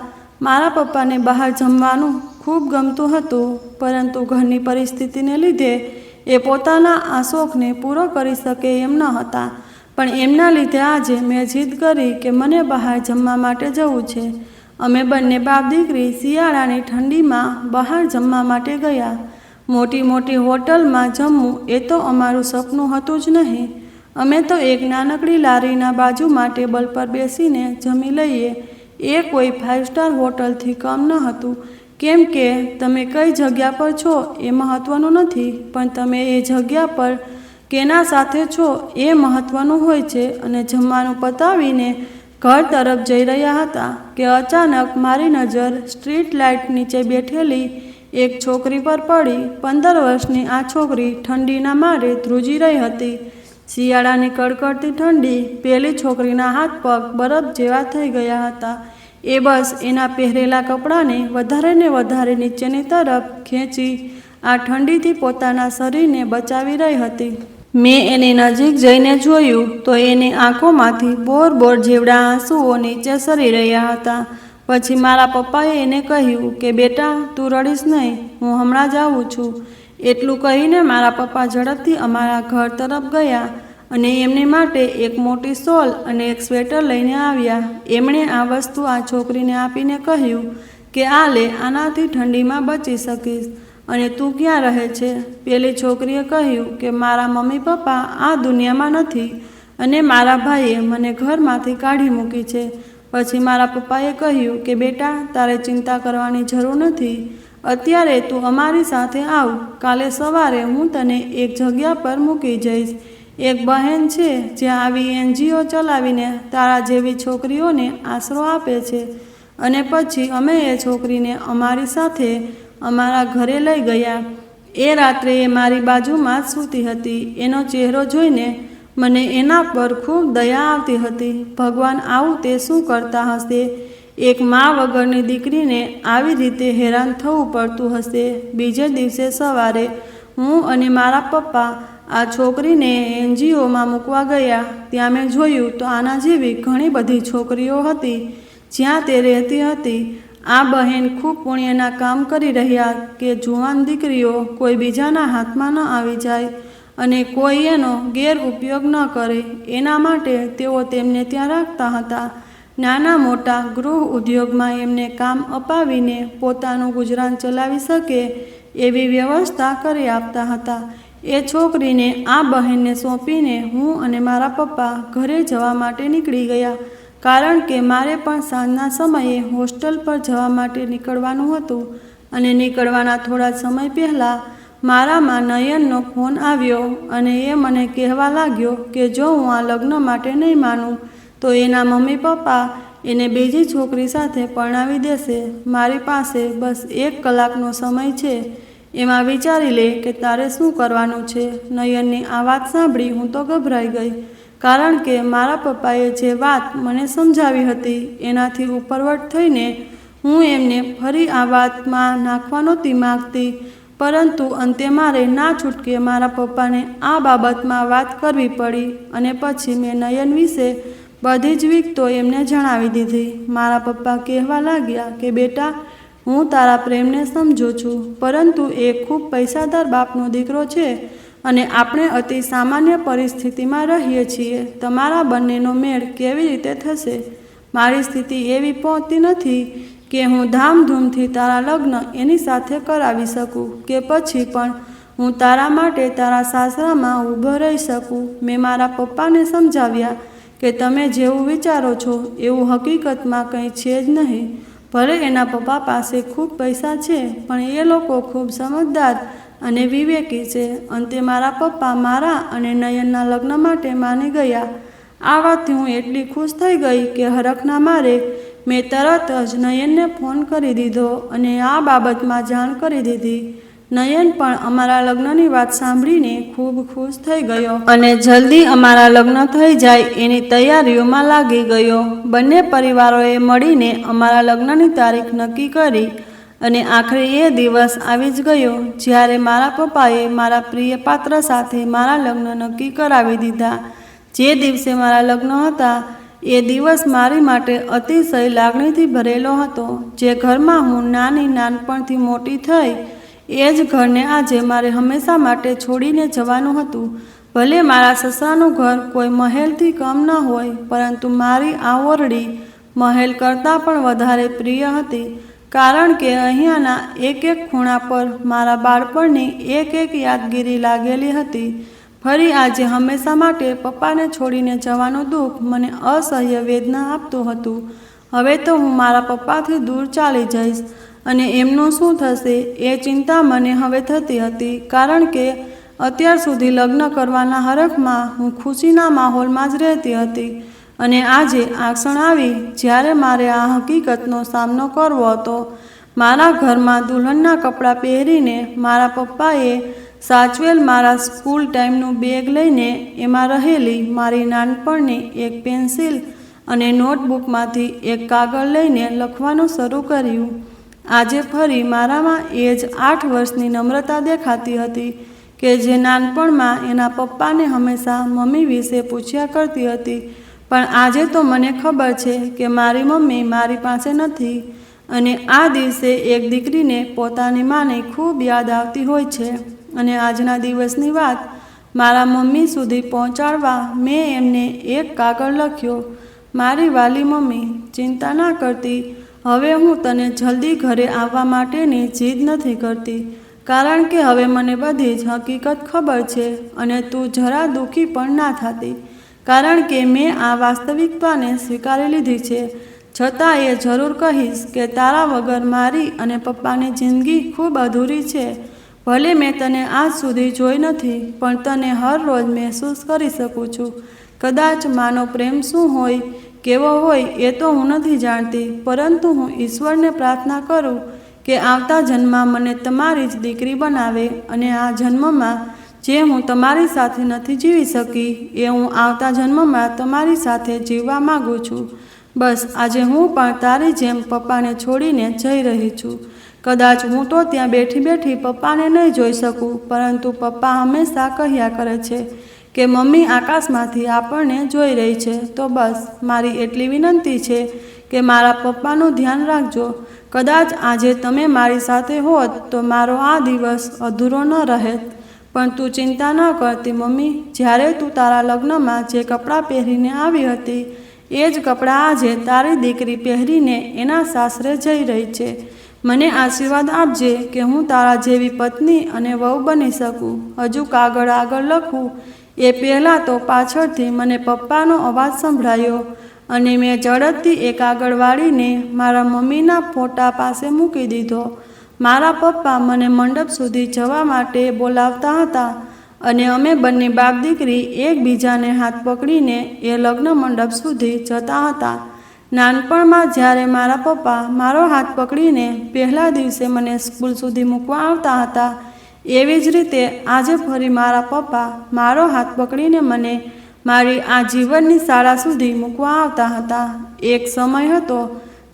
મારા પપ્પાને બહાર જમવાનું ખૂબ ગમતું હતું, પરંતુ ઘરની પરિસ્થિતિને લીધે એ પોતાના આ શોખને પૂરો કરી શકે એમ ન હતા. પણ એમના લીધે આજે મેં જીદ કરી કે મને બહાર જમવા માટે જવું છે. અમે બંને બાપ દીકરી શિયાળાની ઠંડીમાં બહાર જમવા માટે ગયા. મોટી મોટી હોટલમાં જમવું એ તો અમારું સપનું હતું જ નહીં. અમે તો એક નાનકડી લારીના બાજુમાં ટેબલ પર બેસીને જમી લઈએ. એ કોઈ 5 સ્ટાર હોટલથી કમ ન હતું. કેમ કે તમે કઈ જગ્યા પર છો એ મહત્ત્વનું નથી, પણ તમે એ જગ્યા પર કેના સાથે છો એ મહત્ત્વનું હોય છે. અને જમવાનું પતાવીને ઘર તરફ જઈ રહ્યા હતા કે અચાનક મારી નજર સ્ટ્રીટ લાઇટ નીચે બેઠેલી એક છોકરી પર પડી. 15 વર્ષની આ છોકરી ઠંડીના મારે ધ્રુજી રહી હતી. શિયાળાની કડકડતી ઠંડી. પેલી છોકરીના હાથ પગ બરફ જેવા થઈ ગયા હતા. એ બસ એના પહેરેલા કપડાંને વધારે ને વધારે નીચેની તરફ ખેંચી આ ઠંડીથી પોતાના શરીરને બચાવી રહી હતી. મેં એની નજીક જઈને જોયું તો એની આંખોમાંથી બોર જેવડા આંસુઓ નીચે સરી રહ્યા હતા. પછી મારા પપ્પાએ એને કહ્યું કે બેટા, તું રડીશ નહીં, હું હમણાં જ આવું છું. એટલું કહીને મારા પપ્પા ઝડપથી અમારા ઘર તરફ ગયા અને એમની માટે એક મોટી શોલ અને એક સ્વેટર લઈને આવ્યા. એમણે આ વસ્તુ આ છોકરીને આપીને કહ્યું કે આ લે, આનાથી ઠંડીમાં બચી શકીશ. અને તું ક્યાં રહે છે? પેલી છોકરીએ કહ્યું કે મારા મમ્મી પપ્પા આ દુનિયામાં નથી અને મારા ભાઈએ મને ઘરમાંથી કાઢી મૂકી છે. પછી મારા પપ્પાએ કહ્યું કે બેટા, તારે ચિંતા કરવાની જરૂર નથી. અત્યારે તું અમારી સાથે આવ. કાલે સવારે હું તને એક જગ્યા પર મૂકી જઈશ. એક બહેન છે જે આવી NGO ચલાવીને તારા જેવી છોકરીઓને આશરો આપે છે. અને પછી અમે એ છોકરીને અમારી સાથે અમારા ઘરે લઈ ગયા. એ રાત્રે એ મારી બાજુમાં જ સૂતી હતી. એનો ચહેરો જોઈને મને એના પર ખૂબ દયા આવતી હતી. ભગવાન આવું તે શું કરતા હશે? એક મા વગરની દીકરીને આવી રીતે હેરાન થવું પડતું હશે. બીજે દિવસે સવારે હું અને મારા પપ્પા આ છોકરીને NGOમાં મૂકવા ગયા. ત્યાં મેં જોયું તો આના જેવી ઘણી બધી છોકરીઓ હતી જ્યાં તે રહેતી હતી. આ બહેન ખૂબ પુણ્યના કામ કરી રહ્યા કે જુવાન દીકરીઓ કોઈ બીજાના હાથમાં ન આવી જાય અને કોઈ એનો ગેરઉપયોગ ન કરે. એના માટે તેઓ તેમને ત્યાં રાખતા હતા. નાના મોટા ગૃહ ઉદ્યોગમાં એમને કામ અપાવીને પોતાનું ગુજરાન ચલાવી શકે એવી વ્યવસ્થા કરી આપતા હતા. એ છોકરીને આ બહેનને સોંપીને હું અને મારા પપ્પા ઘરે જવા માટે નીકળી ગયા. કારણ કે મારે પણ સાંજના સમયે હોસ્ટેલ પર જવા માટે નીકળવાનું હતું. અને નીકળવાના થોડા સમય પહેલાં મારામાં નયનનો ફોન આવ્યો અને એ મને કહેવા લાગ્યો કે જો હું આ લગ્ન માટે નહીં માનું તો એના મમ્મી પપ્પા એને બીજી છોકરી સાથે પરણાવી દેશે. મારી પાસે બસ 1 કલાકનો સમય છે. એમાં વિચારી લે કે તારે શું કરવાનું છે. નયનની આ વાત સાંભળી હું તો ગભરાઈ ગઈ. કારણ કે મારા પપ્પાએ જે વાત મને સમજાવી હતી એનાથી ઉપરવટ થઈને હું એમને ફરી આ વાતમાં નાખવા નહોતી માગતી. પરંતુ અંતે મારે ના છૂટકે મારા પપ્પાને આ બાબતમાં વાત કરવી પડી. અને પછી મેં નયન વિશે બધી જ વિગતો એમને જણાવી દીધી. મારા પપ્પા કહેવા લાગ્યા કે બેટા, હું તારા પ્રેમને સમજું છું, પરંતુ એ ખૂબ પૈસાદાર બાપનો દીકરો છે અને આપણે અતિ સામાન્ય પરિસ્થિતિમાં રહીએ છીએ. તમારા બંનેનો મેળ કેવી રીતે થશે? મારી સ્થિતિ એવી પહોંચતી નથી કે હું ધામધૂમથી તારા લગ્ન એની સાથે કરાવી શકું કે પછી પણ હું તારા માટે તારા સાસરામાં ઊભો રહી શકું. મેં મારા પપ્પાને સમજાવ્યા કે તમે જેવું વિચારો છો એવું હકીકતમાં કંઈ છે જ નહીં. ભલે એના પપ્પા પાસે ખૂબ પૈસા છે, પણ એ લોકો ખૂબ સમજદાર અને વિવેકી છે. અંતે મારા પપ્પા મારા અને નયનના લગ્ન માટે માની ગયા. આ વાતથી હું એટલી ખુશ થઈ ગઈ કે હરખના મારે મેં તરત જ નયનને ફોન કરી દીધો અને આ બાબતમાં જાણ કરી દીધી. નયન પણ અમારા લગ્નની વાત સાંભળીને ખૂબ ખુશ થઈ ગયો અને જલ્દી અમારા લગ્ન થઈ જાય એની તૈયારીઓમાં લાગી ગયો. બંને પરિવારોએ મળીને અમારા લગ્નની તારીખ નક્કી કરી અને આખરે એ દિવસ આવી જ ગયો જ્યારે મારા પપ્પાએ મારા પ્રિય પાત્ર સાથે મારા લગ્ન નક્કી કરાવી દીધા. જે દિવસે મારા લગ્ન હતા એ દિવસ મારી માટે અતિશય લાગણીથી ભરેલો હતો. જે ઘરમાં હું નાનપણથી મોટી થઈ એ જ ઘરને આજે મારે હંમેશા માટે છોડીને જવાનું હતું. ભલે મારા સસરાનું ઘર કોઈ મહેલથી કમ ન હોય, પરંતુ મારી આ ઓરડી મહેલ કરતાં પણ વધારે પ્રિય હતી. કારણ કે અહીંયાના એક ખૂણા પર મારા બાળપણની એક યાદગીરી લાગેલી હતી. ફરી આજે હંમેશા માટે પપ્પાને છોડીને જવાનું દુઃખ મને અસહ્ય વેદના આપતું હતું. હવે તો હું મારા પપ્પાથી દૂર ચાલી જઈશ અને એમનું શું થશે એ ચિંતા મને હવે થતી હતી. કારણ કે અત્યાર સુધી લગ્ન કરવાના હરખમાં હું ખુશીના માહોલમાં જ રહેતી હતી અને આજે આ ક્ષણ આવી જ્યારે મારે આ હકીકતનો સામનો કરવો હતો. મારા ઘરમાં દુલ્હનના કપડાં પહેરીને મારા પપ્પાએ સાચવેલ મારા સ્કૂલ ટાઈમનું બેગ લઈને એમાં રહેલી મારી નાનપણની એક પેન્સિલ અને નોટબુકમાંથી એક કાગળ લઈને લખવાનું શરૂ કર્યું. આજે ફરી મારામાં એ જ 8 વર્ષની નમ્રતા દેખાતી હતી કે જે નાનપણમાં એના પપ્પાને હંમેશા મમ્મી વિશે પૂછ્યા કરતી હતી. પણ આજે તો મને ખબર છે કે મારી મમ્મી મારી પાસે નથી અને આ દિવસે એક દીકરીને પોતાની માને ખૂબ યાદ આવતી હોય છે. અને આજના દિવસની વાત મારા મમ્મી સુધી પહોંચાડવા મેં એમને એક કાગળ લખ્યો. મારી વાલી મમ્મી, ચિંતા ના કરતી. હવે હું તને જલ્દી ઘરે આવવા માટેની જીદ નથી કરતી કારણ કે હવે મને બધી જ હકીકત ખબર છે અને તું જરા દુઃખી પણ ના થતી કારણ કે મેં આ વાસ્તવિકતાને સ્વીકારી લીધી છે. છતાં એ જરૂર કહીશ કે તારા વગર મારી અને પપ્પાની જિંદગી ખૂબ અધૂરી છે. ભલે મેં તને આજ સુધી જોઈ નથી પણ તને હર રોજ મહેસૂસ કરી શકું છું. કદાચ માનો પ્રેમ શું હોય, કેવો હોય એ તો હું નથી જાણતી, પરંતુ હું ઈશ્વરને પ્રાર્થના કરું કે આવતા જન્મમાં મને તમારી જ દીકરી બનાવે અને આ જન્મમાં જે હું તમારી સાથે નથી જીવી શકી એ હું આવતા જન્મમાં તમારી સાથે જીવવા માગું છું. બસ આજે હું પણ તારી જેમ પપ્પાને છોડીને જઈ રહી છું. કદાચ હું તો ત્યાં બેઠી બેઠી પપ્પાને નહીં જોઈ શકું, પરંતુ પપ્પા હંમેશા કહ્યા કરે છે કે મમ્મી આકાશમાંથી આપણને જોઈ રહી છે. તો બસ મારી એટલી વિનંતી છે કે મારા પપ્પાનું ધ્યાન રાખજો. કદાચ આજે તમે મારી સાથે હોત તો મારો આ દિવસ અધૂરો ન રહેત. પણ તું ચિંતા ન કરતી મમ્મી. જ્યારે તું તારા લગ્નમાં જે કપડાં પહેરીને આવી હતી એ જ કપડાં આજે તારી દીકરી પહેરીને એના સાસરે જઈ રહી છે. મને આશીર્વાદ આપજે કે હું તારા જેવી પત્ની અને વહુ બની શકું. હજુ કાગળ આગળ લખું એ પહેલાં તો પાછળથી મને પપ્પાનો અવાજ સંભળાયો અને મેં ઝડપથી એ કાગળ વાળીને મારા મમ્મીના ફોટા પાસે મૂકી દીધો. મારા પપ્પા મને મંડપ સુધી જવા માટે બોલાવતા હતા અને અમે બંને બાપ દીકરી એકબીજાને હાથ પકડીને એ લગ્ન મંડપ સુધી જતા હતા. નાનપણમાં જ્યારે મારા પપ્પા મારો હાથ પકડીને પહેલા દિવસે મને સ્કૂલ સુધી મૂકવા આવતા હતા એવી જ રીતે આજે ફરી મારા પપ્પા મારો હાથ પકડીને મને મારી આ જીવનની શાળા સુધી મૂકવા આવતા હતા. એક સમય હતો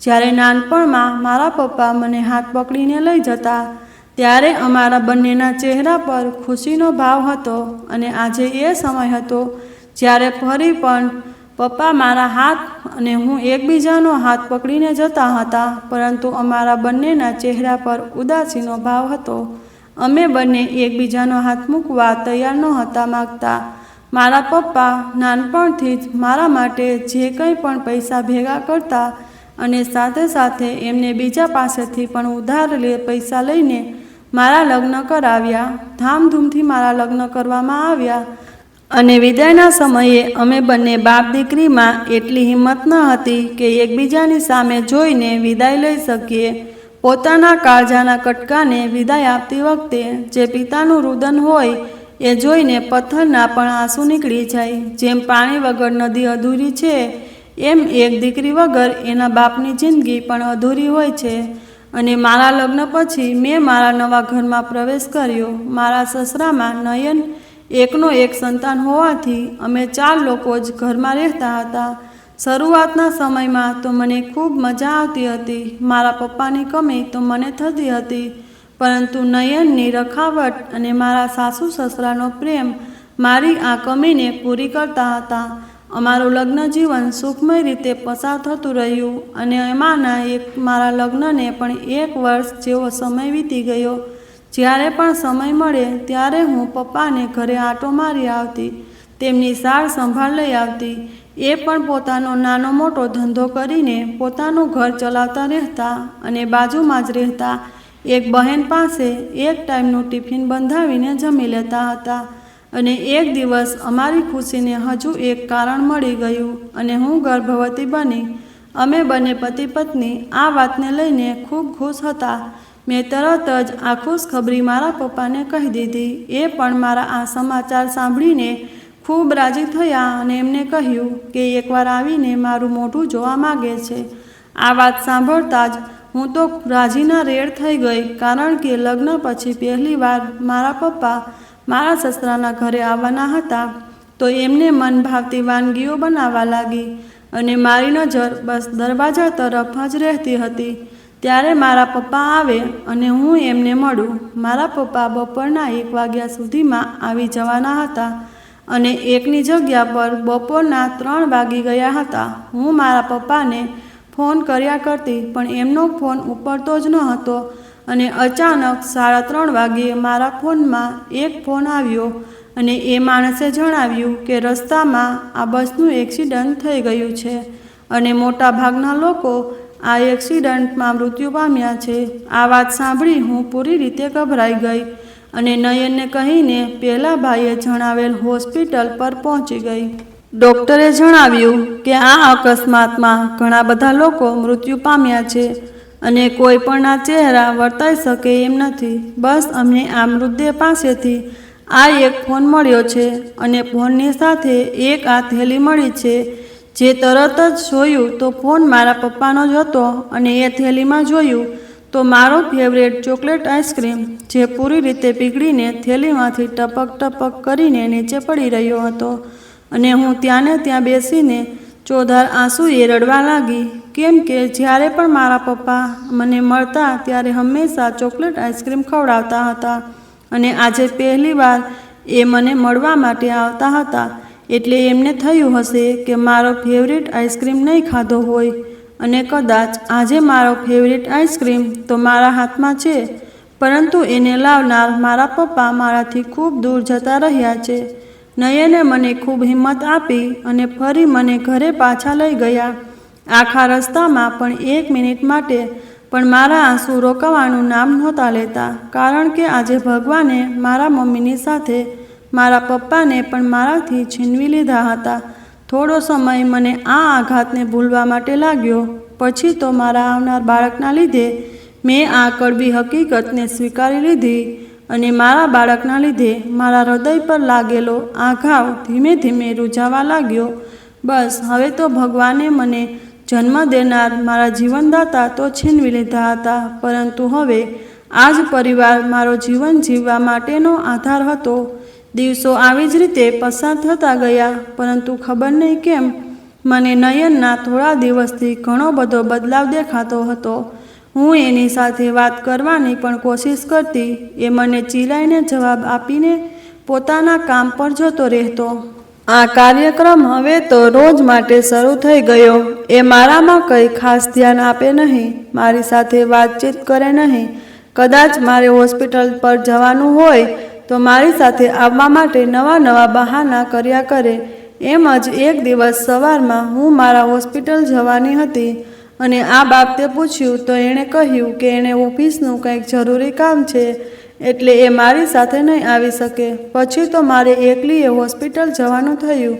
જ્યારે નાનપણમાં મારા પપ્પા મને હાથ પકડીને લઈ જતા ત્યારે અમારા બંનેના ચહેરા પર ખુશીનો ભાવ હતો અને આજે એ સમય હતો જ્યારે ફરી પણ પપ્પા મારા હાથ અને હું એકબીજાનો હાથ પકડીને જતા હતા, પરંતુ અમારા બંનેના ચહેરા પર ઉદાસીનો ભાવ હતો. અમે બંને એકબીજાનો હાથ મૂકવા તૈયાર નહોતા માગતા. મારા પપ્પા નાનપણથી જ મારા માટે જે કંઈ પણ પૈસા ભેગા કરતા અને સાથે સાથે એમને બીજા પાસેથી પણ ઉધાર પૈસા લઈને મારા લગ્ન કરાવ્યા. ધામધૂમથી મારા લગ્ન કરવામાં આવ્યા અને વિદાયના સમયે અમે બંને બાપ દીકરીમાં એટલી હિંમત ન હતી કે એકબીજાની સામે જોઈને વિદાય લઈ શકીએ. પોતાના કાળજાના કટકાને વિદાય આપતી વખતે જે પિતાનું રુદન હોય એ જોઈને પથ્થરના પણ આંસુ નીકળી જાય. જેમ પાણી વગર નદી અધૂરી છે એમ એક દીકરી વગર એના બાપની જિંદગી પણ અધૂરી હોય છે. અને મારા લગ્ન પછી મેં મારા નવા ઘરમાં પ્રવેશ કર્યો. મારા સસરામાં નયન એકનો એક સંતાન હોવાથી અમે 4 લોકો જ ઘરમાં રહેતા હતા. શરૂઆતના સમયમાં તો મને ખૂબ મજા આવતી હતી. મારા પપ્પાની કમી તો મને થતી હતી, પરંતુ નયનની રખાવટ અને મારા સાસુ સસરાનો પ્રેમ મારી આ કમીને પૂરી કરતા હતા. અમારું લગ્ન જીવન સુખમય રીતે પસાર થતું રહ્યું અને એમાંના એક મારા લગ્નને પણ 1 વર્ષ જેવો સમય વીતી ગયો. જ્યારે પણ સમય મળે ત્યારે હું પપ્પાને ઘરે આંટો મારી આવતી, તેમની સાર સંભાળ લઈ આવતી. એ પણ પોતાનો નાનો મોટો ધંધો કરીને પોતાનું ઘર ચલાવતા રહેતા અને બાજુમાં જ રહેતા એક બહેન પાસે એક ટાઈમનું ટિફિન બંધાવીને જમી લેતા હતા. અને એક દિવસ અમારી ખુશીને હજુ એક કારણ મળી ગયું અને હું ગર્ભવતી બની. અમે બંને પતિ પત્ની આ વાતને લઈને ખૂબ ખુશ હતા. મેં તરત જ આ ખુશખબરી મારા પપ્પાને કહી દીધી. એ પણ મારા આ સમાચાર સાંભળીને ખૂબ રાજી થયા અને એમને કહ્યું કે એકવાર આવીને મારું મોઢું જોવા માગે છે. આ વાત સાંભળતા જ હું તો રાજીના રેડ થઈ ગઈ, કારણ કે લગ્ન પછી પહેલીવાર મારા પપ્પા મારા સસરાના ઘરે આવવાના હતા. તો એમને મન ભાવતી વાનગીઓ બનાવવા લાગી અને મારી નજર બસ દરવાજા તરફ જ રહેતી હતી. ત્યારે મારા પપ્પા આવે અને હું એમને મળું. મારા પપ્પા બપોરના 1 વાગ્યા સુધીમાં આવી જવાના હતા અને 1ની જગ્યા પર બપોરના 3 વાગી ગયા હતા. હું મારા પપ્પાને ફોન કર્યા કરતી પણ એમનો ફોન ઉપડતો જ ન હતો અને અચાનક 3:30 વાગ્યે મારા ફોનમાં એક ફોન આવ્યો અને એ માણસે જણાવ્યું કે રસ્તામાં આ બસનું એક્સિડન્ટ થઈ ગયું છે અને મોટા ભાગના લોકો આ એક્સિડન્ટમાં મૃત્યુ પામ્યા છે. આ વાત સાંભળી હું પૂરી રીતે ગભરાઈ ગઈ અને નયનને કહીને પેલા ભાઈએ જણાવેલ હોસ્પિટલ પર પહોંચી ગઈ. ડૉક્ટરે જણાવ્યું કે આ અકસ્માતમાં ઘણા બધા લોકો મૃત્યુ પામ્યા છે અને કોઈ પણના ચહેરા વર્તાઈ શકે એમ નથી. બસ અમને આ મૃતદેહ પાસેથી આ એક ફોન મળ્યો છે અને ફોનની સાથે એક આ થેલી મળી છે. જે તરત જ જોયું તો ફોન મારા પપ્પાનો જ હતો અને એ થેલીમાં જોયું તો મારો ફેવરેટ ચોકલેટ આઈસ્ક્રીમ, જે પૂરી રીતે પીગળીને થેલીમાંથી ટપક ટપક કરીને નીચે પડી રહ્યો હતો. અને હું ત્યાં ને ત્યાં બેસીને ચોધાર આંસુએ રડવા લાગી, કેમ કે જ્યારે પણ મારા પપ્પા મને મળતા ત્યારે હંમેશા ચોકલેટ આઈસ્ક્રીમ ખવડાવતા હતા અને આજે પહેલીવાર એ મને મળવા માટે આવતા હતા. એટલે એમને થયું હશે કે મારો ફેવરેટ આઈસ્ક્રીમ નહીં ખાધો હોય અને કદાચ આજે મારો ફેવરેટ આઈસ્ક્રીમ તો મારા હાથમાં છે, પરંતુ એને લાવનાર મારા પપ્પા મારાથી ખૂબ દૂર જતા રહ્યા છે. નયને મને ખૂબ હિંમત આપી અને ફરી મને ઘરે પાછા લઈ ગયા. આખા રસ્તામાં પણ 1 મિનિટ માટે પણ મારા આંસુ રોકવાનું નામ નહોતા લેતા, કારણ કે આજે ભગવાને મારા મમ્મીની સાથે મારા પપ્પાને પણ મારાથી છીનવી લીધા હતા. થોડો સમય મને આ આઘાતને ભૂલવા માટે લાગ્યો. પછી તો મારા આવનાર બાળકના લીધે મેં આ કડવી હકીકતને સ્વીકારી લીધી અને મારા બાળકના લીધે મારા હૃદય પર લાગેલો આ ઘાવ ધીમે ધીમે રૂઝાવા લાગ્યો. બસ હવે તો ભગવાને મને જન્મ દેનાર મારા જીવનદાતા તો છીનવી લીધા હતા, પરંતુ હવે આ જ પરિવાર મારો જીવન જીવવા માટેનો આધાર હતો. દિવસો આવી જ રીતે પસાર થતા ગયા, પરંતુ ખબર નહીં કેમ મને નયનના થોડા દિવસથી ઘણો બધો બદલાવ દેખાતો હતો. હું એની સાથે વાત કરવાની પણ કોશિશ કરતી, એ મને ચિલાઈને જવાબ આપીને પોતાના કામ પર જતો રહેતો. આ કાર્યક્રમ હવે તો રોજ માટે શરૂ થઈ ગયો. એ મારામાં કંઈ ખાસ ધ્યાન આપે નહીં, મારી સાથે વાતચીત કરે નહીં. કદાચ મારે હોસ્પિટલ પર જવાનું હોય તો મારી સાથે આવવા માટે નવા નવા બહાના કર્યા કરે. એમ જ એક દિવસ સવારમાં હું મારા હોસ્પિટલ જવાની હતી અને આ બાબતે પૂછ્યું તો એણે કહ્યું કે એણે ઓફિસનું કંઈક જરૂરી કામ છે એટલે એ મારી સાથે નહીં આવી શકે. પછી તો મારે એકલીએ હોસ્પિટલ જવાનું થયું.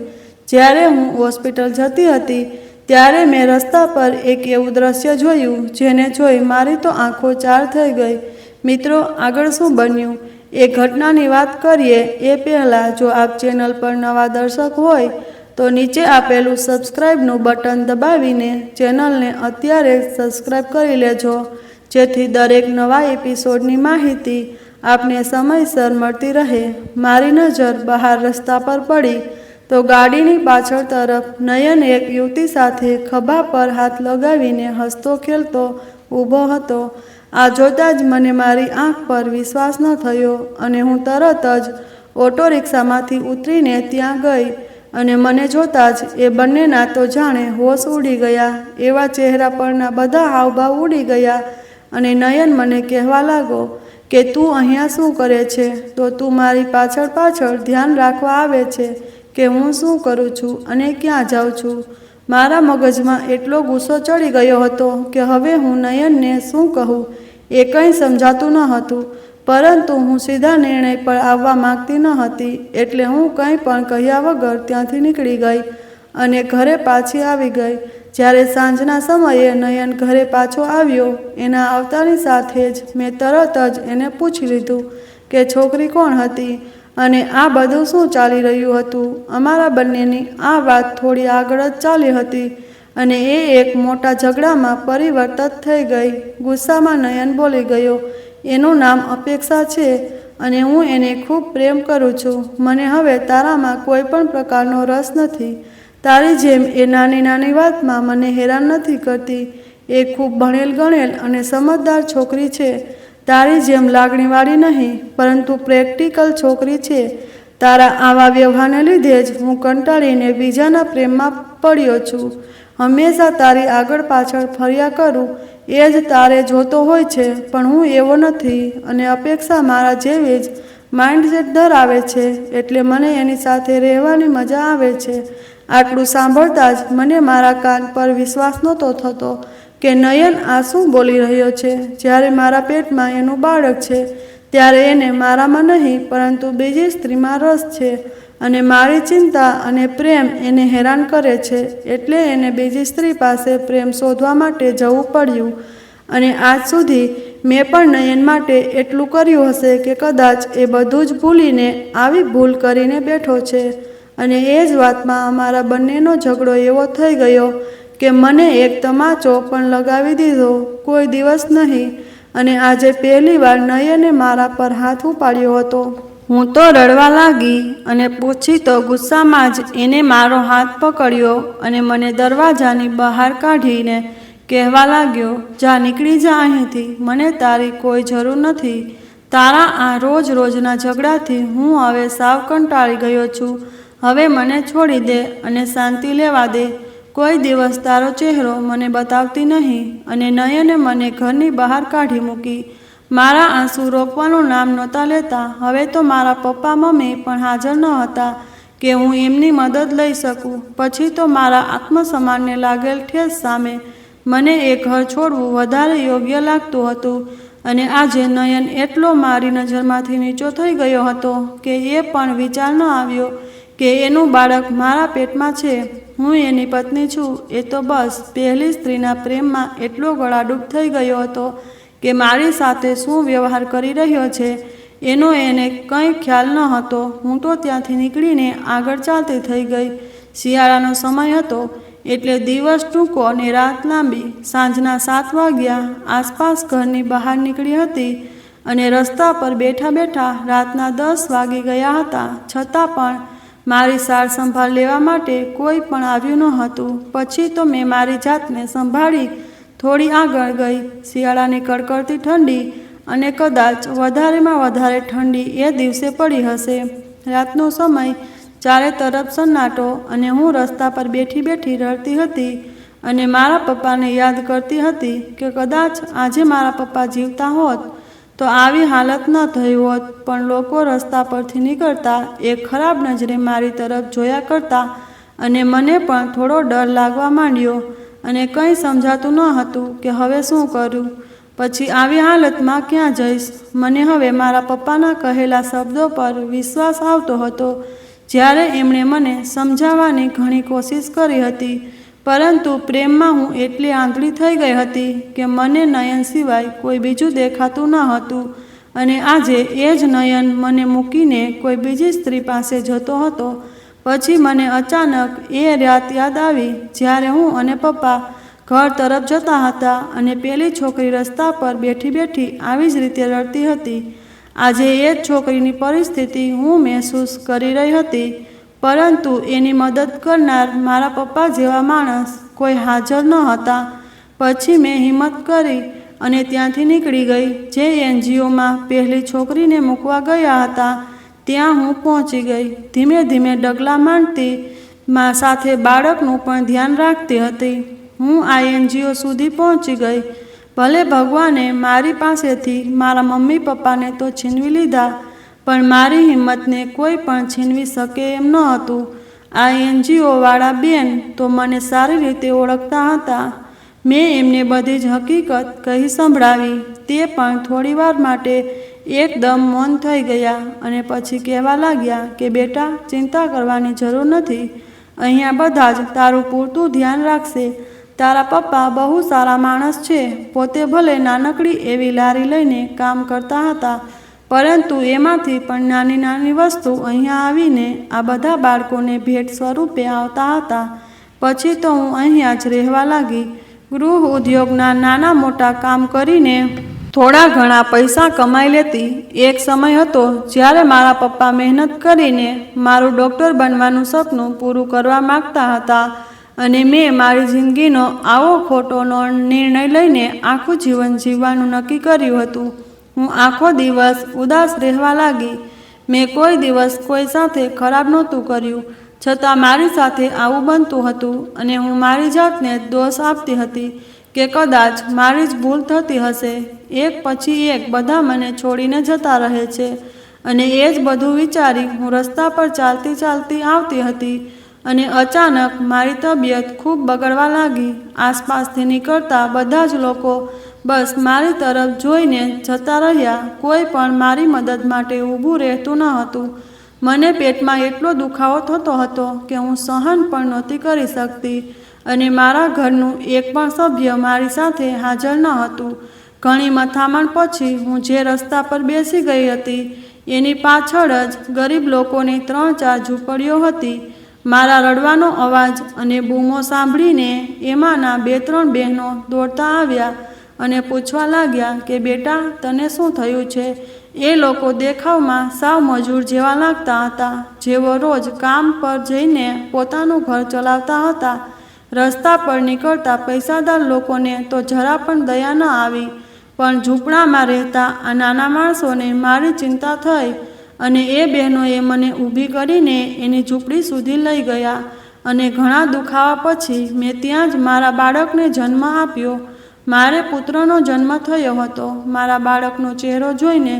જ્યારે હું હોસ્પિટલ જતી હતી ત્યારે મેં રસ્તા પર એક એવું દ્રશ્ય જોયું જેને જોઈ મારી તો આંખો ચાર થઈ ગઈ. મિત્રો, આગળ શું બન્યું એ ઘટનાની વાત કરીએ એ પહેલાં જો આપ ચેનલ પર નવા દર્શક હોય તો નીચે આપેલું સબસ્ક્રાઈબનું બટન દબાવીને ચેનલને અત્યારે સબસ્ક્રાઈબ કરી લેજો, જેથી દરેક નવા એપિસોડની માહિતી આપને સમયસર મળતી રહે. મારી નજર બહાર રસ્તા પર પડી તો ગાડીની પાછળ તરફ નયન એક યુવતી સાથે ખભા પર હાથ લગાવીને હસતો ખેલતો ઊભો હતો. આ જોતાં જ મને મારી આંખ પર વિશ્વાસ ન થયો અને હું તરત જ ઓટો રિક્ષામાંથી ઉતરીને ત્યાં ગઈ અને મને જોતાં જ એ બંનેના તો જાણે હોશ ઉડી ગયા એવા ચહેરા પરના બધા હાવભાવ ઉડી ગયા અને નયન મને કહેવા લાગો કે તું અહીંયા શું કરે છે? તો તું મારી પાછળ પાછળ ધ્યાન રાખવા આવે છે કે હું શું કરું છું અને ક્યાં જાઉં છું? મારા મગજમાં એટલો ગુસ્સો ચડી ગયો હતો કે હવે હું નયનને શું કહું એ કંઈ સમજાતું ન હતું. પરંતુ હું સીધા નિર્ણય પર આવવા માંગતી ન હતી, એટલે હું કંઈ પણ કહ્યા વગર ત્યાંથી નીકળી ગઈ અને ઘરે પાછી આવી ગઈ. જ્યારે સાંજના સમયે નયન ઘરે પાછો આવ્યો, એના આવતાની સાથે જ મેં તરત જ એને પૂછી લીધું કે છોકરી કોણ હતી અને આ બધું શું ચાલી રહ્યું હતું. અમારા બંનેની આ વાત થોડી આગળ જ ચાલી હતી અને એ એક મોટા ઝઘડામાં પરિવર્તિત થઈ ગઈ. ગુસ્સામાં નયન બોલી ગયો, એનું નામ અપેક્ષા છે અને હું એને ખૂબ પ્રેમ કરું છું. મને હવે તારામાં કોઈ પણ પ્રકારનો રસ નથી. તારી જેમ એ નાની નાની વાતમાં મને હેરાન નથી કરતી. એ ખૂબ ભણેલ ગણેલ અને સમજદાર છોકરી છે. તારી જેમ લાગણીવાળી નહીં, પરંતુ પ્રેક્ટિકલ છોકરી છે. તારા આવા વ્યવહારને લીધે જ હું કંટાળીને બીજાના પ્રેમમાં પડ્યો છું. હંમેશા તારી આગળ પાછળ ફર્યા કરું એ જ તારે જોતો હોય છે, પણ હું એવો નથી અને અપેક્ષા મારા જેવી જ માઇન્ડસેટ ધરાવે છે, એટલે મને એની સાથે રહેવાની મજા આવે છે. આટલું સાંભળતા જ મને મારા કાન પર વિશ્વાસ નહોતો થતો કે નયન આ શું બોલી રહ્યો છે. જ્યારે મારા પેટમાં એનું બાળક છે ત્યારે એને મારામાં નહીં પરંતુ બીજી સ્ત્રીમાં રસ છે અને મારી ચિંતા અને પ્રેમ એને હેરાન કરે છે, એટલે એને બીજી સ્ત્રી પાસે પ્રેમ શોધવા માટે જવું પડ્યું. અને આજ સુધી મેં પણ નયન માટે એટલું કર્યું હશે કે કદાચ એ બધું જ ભૂલીને આવી ભૂલ કરીને બેઠો છે. અને એ જ વાતમાં અમારા બંનેનો ઝઘડો એવો થઈ ગયો કે મને એક તમાચો પણ લગાવી દીધો. કોઈ દિવસ નહીં, અને આજે પહેલીવાર નયને મારા પર હાથ ઉપાડ્યો હતો. હું તો રડવા લાગી અને પૂછી તો ગુસ્સામાં જ એને મારો હાથ પકડ્યો અને મને દરવાજાની બહાર કાઢીને કહેવા લાગ્યો, જા નીકળી જા અહીંથી. મને તારી કોઈ જરૂર નથી. તારા આ રોજ રોજના ઝઘડાથી હું હવે સાવ કંટાળી ગયો છું. હવે મને છોડી દે અને શાંતિ લેવા દે. કોઈ દિવસ તારો ચહેરો મને બતાવતી નહીં. અને નયને મને ઘરની બહાર કાઢી મૂકી. મારા આંસુ રોકવાનું નામ નહોતા લેતા. હવે તો મારા પપ્પા મમ્મી પણ હાજર ન હતા કે હું એમની મદદ લઈ શકું. પછી તો મારા આત્મસન્માનને લાગેલ ઠેસ સામે મને એ ઘર છોડવું વધારે યોગ્ય લાગતું હતું. અને આજે નયન એટલો મારી નજરમાંથી નીચો થઈ ગયો હતો કે એ પણ વિચાર ન આવ્યો કે એનું બાળક મારા પેટમાં છે. હું એની પત્ની છું. એ તો બસ પહેલી સ્ત્રીના પ્રેમમાં એટલો ગળાડૂબ થઈ ગયો હતો કે મારી સાથે શું વ્યવહાર કરી રહ્યો છે એનો એને કંઈ ખ્યાલ ન હતો. હું તો ત્યાંથી નીકળીને આગળ ચાલતી થઈ ગઈ. શિયાળાનો સમય હતો એટલે દિવસ ટૂંકો અને રાત લાંબી. સાંજના 7 વાગ્યા આસપાસ ઘરની બહાર નીકળી હતી અને રસ્તા પર બેઠા બેઠા રાતના 10 વાગી ગયા હતા. છતાં પણ મારી સાર સંભાળ લેવા માટે કોઈ પણ આવ્યું ન હતું. પછી તો મેં મારી જાતને સંભાળી થોડી આગળ ગઈ. શિયાળાની કડકડતી ઠંડી અને કદાચ વધારેમાં વધારે ઠંડી એ દિવસે પડી હશે. રાતનો સમય, ચારે તરફ સન્નાટો અને હું રસ્તા પર બેઠી બેઠી રડતી હતી અને મારા પપ્પાને યાદ કરતી હતી કે કદાચ આજે મારા પપ્પા જીવતા હોત તો આવી હાલત ન થઈ હોત. પણ લોકો રસ્તા પરથી નીકળતા એ ખરાબ નજરે મારી તરફ જોયા કરતા અને મને પણ થોડો ડર લાગવા માંડ્યો અને કંઈ સમજાતું ન હતું કે હવે શું કરું. પછી આવી હાલતમાં ક્યાં જઈશ. મને હવે મારા પપ્પાના કહેલા શબ્દો પર વિશ્વાસ આવતો હતો. જ્યારે એમણે મને સમજાવવાની ઘણી કોશિશ કરી હતી, પરંતુ પ્રેમમાં હું એટલી આંધળી થઈ ગઈ હતી કે મને નયન સિવાય કોઈ બીજું દેખાતું ન હતું. અને આજે એ જ નયન મને મૂકીને કોઈ બીજી સ્ત્રી પાસે જતો હતો. પછી મને અચાનક એ રાત યાદ આવી જ્યારે હું અને પપ્પા ઘર તરફ જતા હતા અને પેલી છોકરી રસ્તા પર બેઠી બેઠી આવી જ રીતે રડતી હતી. આજે એ જ છોકરીની પરિસ્થિતિ હું મહેસૂસ કરી રહી હતી, પરંતુ એની મદદ કરનાર મારા પપ્પા જેવા માણસ કોઈ હાજર ન હતા. પછી મેં હિંમત કરી અને ત્યાંથી નીકળી ગઈ. જે એનજીઓમાં પહેલી છોકરીને મૂકવા ગયા હતા ત્યાં હું પહોંચી ગઈ. ધીમે ધીમે ડગલા માંડતી સાથે બાળકનું પણ ધ્યાન રાખતી હતી. હું આ એનજીઓ સુધી પહોંચી ગઈ. ભલે ભગવાને મારી પાસેથી મારા મમ્મી પપ્પાને તો છીનવી લીધા, પણ મારી હિંમતને કોઈ પણ છીનવી શકે એમ ન હતું. આ એનજીઓવાળા બેન તો મને સારી રીતે ઓળખતા હતા. મેં એમને બધી જ હકીકત કહી સંભળાવી. તે પણ થોડીવાર માટે એકદમ મૌન થઈ ગયા અને પછી કહેવા લાગ્યા કે બેટા, ચિંતા કરવાની જરૂર નથી. અહીંયા બધા જ તારું પૂરતું ધ્યાન રાખશે. તારા પપ્પા બહુ સારા માણસ છે. પોતે ભલે નાનકડી એવી લારી લઈને કામ કરતા હતા, પરંતુ એમાંથી પણ નાની નાની વસ્તુ અહીંયા આવીને આ બધા બાળકોને ભેટ સ્વરૂપે આવતા હતા. પછી તો હું અહીંયા જ રહેવા લાગી. ગૃહ ઉદ્યોગના નાના મોટા કામ કરીને થોડા ઘણા પૈસા કમાઈ લેતી. એક સમય હતો જ્યારે મારા પપ્પા મહેનત કરીને મારું ડૉક્ટર બનવાનું સપનું પૂરું કરવા માગતા હતા અને મેં મારી જિંદગીનો આવો ખોટોનો નિર્ણય લઈને આખું જીવન જીવવાનું નક્કી કર્યું હતું. હું આખો દિવસ ઉદાસ રહેવા લાગી. મેં કોઈ દિવસ કોઈ સાથે ખરાબ નહોતું કર્યું, છતાં મારી સાથે આવું બનતું હતું અને હું મારી જાતને દોષ આપતી હતી કે કદાચ મારી જ ભૂલ થતી હશે. એક પછી એક બધા મને છોડીને જતા રહે છે અને એ જ બધું વિચારી હું રસ્તા પર ચાલતી ચાલતી આવતી હતી અને અચાનક મારી તબિયત ખૂબ બગડવા લાગી. આસપાસથી નીકળતા બધા જ લોકો બસ મારી તરફ જોઈને જતા રહ્યા. કોઈ પણ મારી મદદ માટે ઊભું રહેતું ન હતું. મને પેટમાં એટલો દુખાવો થતો હતો કે હું સહન પણ નહોતી કરી શકતી અને મારા ઘરનું એક પણ સભ્ય મારી સાથે હાજર ન હતું. ઘણી મથામણ પછી હું જે રસ્તા પર બેસી ગઈ હતી એની પાછળ જ ગરીબ લોકોની 3-4 ઝૂંપડીઓ હતી. મારા રડવાનો અવાજ અને બૂમો સાંભળીને એમાંના 2-3 બહેનો દોડતા આવ્યા અને પૂછવા લાગ્યા કે બેટા, તને શું થયું છે? એ લોકો દેખાવમાં સાવ મજૂર જેવા લાગતા હતા, જેઓ રોજ કામ પર જઈને પોતાનું ઘર ચલાવતા હતા. રસ્તા પર નીકળતા પૈસાદાર લોકોને તો જરા પણ દયા ન આવી, પણ ઝૂંપડામાં રહેતા આ નાના માણસોને મારી ચિંતા થઈ અને એ બહેનોએ મને ઊભી કરીને એની ઝૂંપડી સુધી લઈ ગયા અને ઘણા દુખાવા પછી મેં ત્યાં જ મારા બાળકને જન્મ આપ્યો. મારે પુત્રનો જન્મ થયો હતો. મારા બાળકનો ચહેરો જોઈને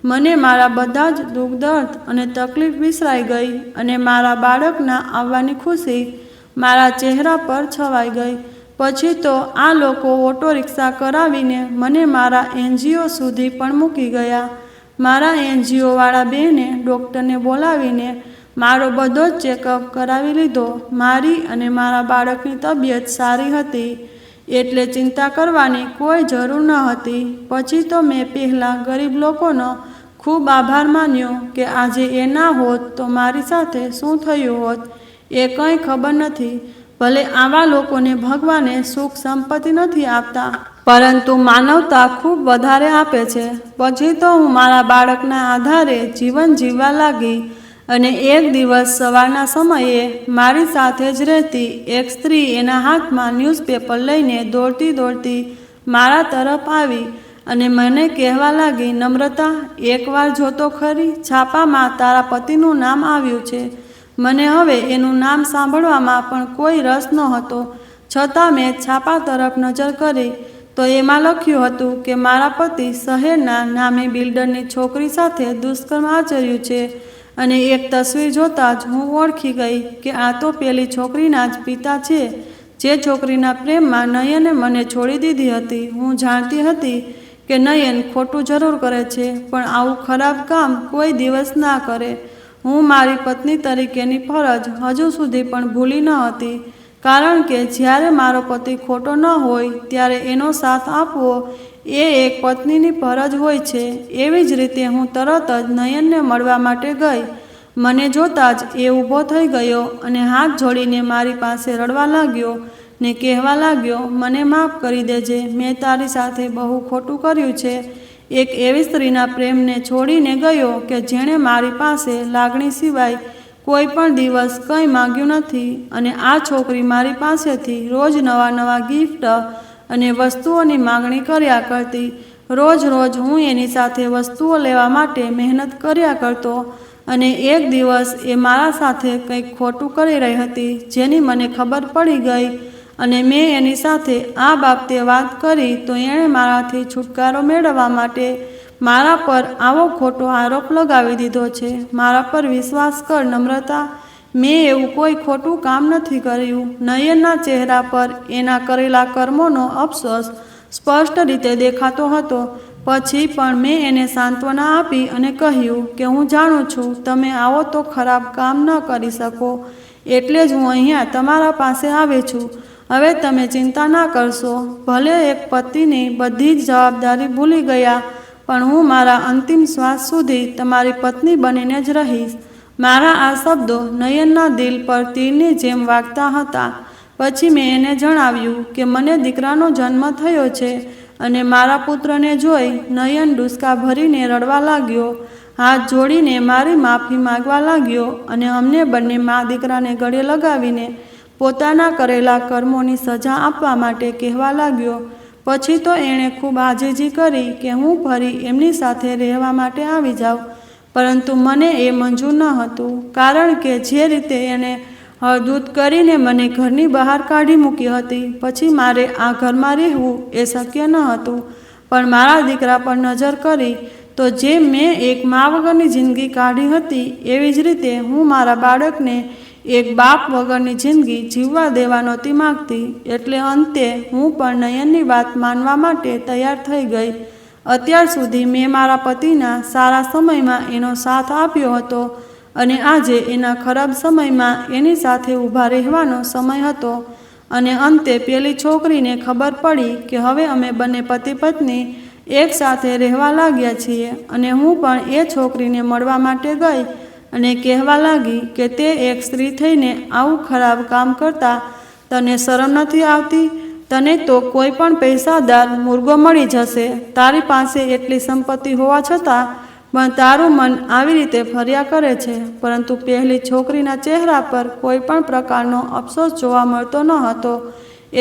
મને મારા બધા જ દુઃખ દર્દ અને તકલીફ વિસરાઈ ગઈ અને મારા બાળકના આવવાની ખુશી મારા ચહેરા પર છવાઈ ગઈ. પછી તો આ લોકો ઓટો રિક્ષા કરાવીને મને મારા NGO સુધી પણ મૂકી ગયા. મારા NGO વાળા બહેને ડૉક્ટરને બોલાવીને મારો બધો જ ચેકઅપ કરાવી લીધો. મારી અને મારા બાળકની તબિયત સારી હતી એટલે ચિંતા કરવાની કોઈ જરૂર ન હતી. પછી તો મેં પહેલાં ગરીબ લોકોનો ખૂબ આભાર માન્યો કે આજે એ ના હોત તો મારી સાથે શું થયું હોત એ કંઈ ખબર નથી. ભલે આવા લોકોને ભગવાને સુખ સંપત્તિ નથી આપતા, પરંતુ માનવતા ખૂબ વધારે આપે છે. પછી તો હું મારા બાળકના આધારે જીવન જીવવા લાગી અને એક દિવસ સવારના સમયે મારી સાથે જ રહેતી એક સ્ત્રી એના હાથમાં ન્યૂઝપેપર લઈને દોડતી દોડતી મારા તરફ આવી અને મને કહેવા લાગી, નમ્રતા, એકવાર જોતો ખરી, છાપામાં તારા પતિનું નામ આવ્યું છે. મને હવે એનું નામ સાંભળવામાં પણ કોઈ રસ નહોતો, છતાં મેં છાપા તરફ નજર કરી તો એમાં લખ્યું હતું કે મારા પતિ શહેરના નામી બિલ્ડરની છોકરી સાથે દુષ્કર્મ આચર્યું છે અને એક તસવીર જોતાં જ હું ઓળખી ગઈ કે આ તો પેલી છોકરીના જ પિતા છે, જે છોકરીના પ્રેમમાં નયને મને છોડી દીધી હતી. હું જાણતી હતી કે નયન ખોટું જરૂર કરે છે, પણ આવું ખરાબ કામ કોઈ દિવસ ના કરે. હું મારી પત્ની તરીકેની ફરજ હજુ સુધી પણ ભૂલી ન હતી, કારણ કે જ્યારે મારો પતિ ખોટો ન હોય ત્યારે એનો સાથ આપવો એ એક પત્નીની ફરજ હોય છે. એવી જ રીતે હું તરત જ નયનને મળવા માટે ગઈ. મને જોતાં જ એ ઊભો થઈ ગયો અને હાથ જોડીને મારી પાસે રડવા લાગ્યો ને કહેવા લાગ્યો, મને માફ કરી દેજે, મેં તારી સાથે બહુ ખોટું કર્યું છે. એક એવી સ્ત્રીના પ્રેમને છોડીને ગયો કે જેણે મારી પાસે લાગણી સિવાય કોઈ પણ દિવસ કંઈ માંગ્યું નથી અને આ છોકરી મારી પાસેથી રોજ નવા નવા ગિફ્ટ અને વસ્તુઓની માગણી કર્યા કરતી. રોજ રોજ હું એની સાથે વસ્તુઓ લેવા માટે મહેનત કર્યા કરતો અને એક દિવસ એ મારા સાથે કંઈક ખોટું કરી રહી હતી જેની મને ખબર પડી ગઈ અને મેં એની સાથે આ બાબતે વાત કરી તો એણે મારાથી છુટકારો મેળવવા માટે મારા પર આવો ખોટો આરોપ લગાવી દીધો છે. મારા પર વિશ્વાસ કર નમ્રતા, મેં એવું કોઈ ખોટું કામ નથી કર્યું. નયનના ચહેરા પર એના કરેલા કર્મોનો અફસોસ સ્પષ્ટ રીતે દેખાતો હતો, પછી પણ મેં એને સાંત્વના આપી અને કહ્યું કે હું જાણું છું તમે આવો તો ખરાબ કામ ન કરી શકો, એટલે જ હું અહીંયા તમારા પાસે આવી છું. હવે તમે ચિંતા ના કરશો. ભલે એક પતિની બધી જ જવાબદારી ભૂલી ગયા, પણ હું મારા અંતિમ શ્વાસ સુધી તમારી પત્ની બનીને જ રહીશ. મારા આ શબ્દો નયનના દિલ પર તીરની જેમ વાગતા હતા. પછી મેં એને જણાવ્યું કે મને દીકરાનો જન્મ થયો છે અને મારા પુત્રને જોઈ નયન ડૂસકા ભરીને રડવા લાગ્યો, હાથ જોડીને મારી માફી માગવા લાગ્યો અને અમને બંને મા દીકરાને ગળે લગાવીને પોતાના કરેલા કર્મોની સજા આપવા માટે કહેવા લાગ્યો. પછી તો એણે ખૂબ આજીજી કરી કે હું ફરી એમની સાથે રહેવા માટે આવી જાઉં, પરંતુ મને એ મંજૂર ન હતું, કારણ કે જે રીતે એણે હળદૂત કરીને મને ઘરની બહાર કાઢી મૂકી હતી, પછી મારે આ ઘરમાં રહેવું એ શક્ય ન હતું. પણ મારા દીકરા પર નજર કરી તો જે મેં એક મા વગરની જિંદગી કાઢી હતી, એવી જ રીતે હું મારા બાળકને એક બાપ વગરની જિંદગી જીવવા દેવા નહોતી માગતી. એટલે અંતે હું પણ નયનની વાત માનવા માટે તૈયાર થઈ ગઈ. અત્યાર સુધી મેં મારા પતિના સારા સમયમાં એનો સાથ આપ્યો હતો અને આજે એના ખરાબ સમયમાં એની સાથે ઊભા રહેવાનો સમય હતો. અને અંતે પેલી છોકરીને ખબર પડી કે હવે અમે બંને પતિ પત્ની એક સાથે રહેવા લાગ્યા છીએ, અને હું પણ એ છોકરીને મળવા માટે ગઈ અને કહેવા લાગી કે તે એક સ્ત્રી થઈને આવું ખરાબ કામ કરતા તને શરમ નથી આવતી? તને તો કોઈ પણ પૈસાદાર મુર્ગો મળી જશે. તારી પાસે એટલી સંપત્તિ હોવા છતાં પણ તારું મન આવી રીતે ફર્યા કરે છે. પરંતુ પહેલી છોકરીના ચહેરા પર કોઈ પણ પ્રકારનો અફસોસ જોવા મળતો ન હતો.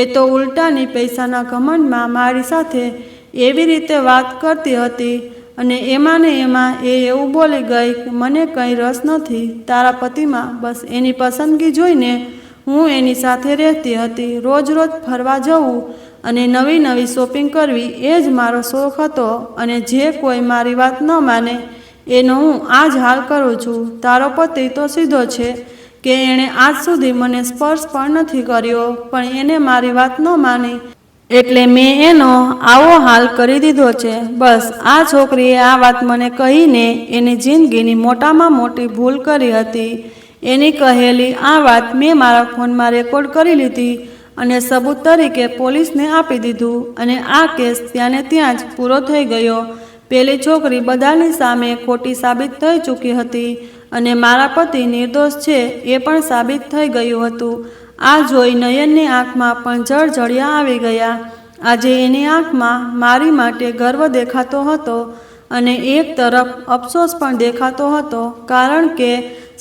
એ તો ઉલટાની પૈસાના ઘમંડમાં મારી સાથે એવી રીતે વાત કરતી હતી, અને એમાં ને એમાં એ એવું બોલી ગઈ કે મને કંઈ રસ નથી તારા પતિમાં, બસ એની પસંદગી જોઈને હું એની સાથે રહેતી હતી. રોજ રોજ ફરવા જવું અને નવી નવી શોપિંગ કરવી એ જ મારો શોખ હતો, અને જે કોઈ મારી વાત ન માને એનો હું આ જ હાલ કરું છું. તારો પતિ તો સીધો છે કે એણે આજ સુધી મને સ્પર્શ પણ નથી કર્યો, પણ એને મારી વાત ન માની એટલે મેં એનો આવો હાલ કરી દીધો છે. બસ આ છોકરીએ આ વાત મને કહીને એની જિંદગીની મોટામાં મોટી ભૂલ કરી હતી. એની કહેલી આ વાત મેં મારા ફોનમાં રેકોર્ડ કરી લીધી અને સબૂત તરીકે પોલીસને આપી દીધું, અને આ કેસ ત્યાં ને ત્યાં જ પૂરો થઈ ગયો. પેલી છોકરી બધાની સામે ખોટી સાબિત થઈ ચૂકી હતી અને મારા પતિ નિર્દોષ છે એ પણ સાબિત થઈ ગયું હતું. આ જોઈ નયનની આંખમાં પણ જળજળિયા આવી ગયા. આજે એની આંખમાં મારી માટે ગર્વ દેખાતો હતો અને એક તરફ અફસોસ પણ દેખાતો હતો, કારણ કે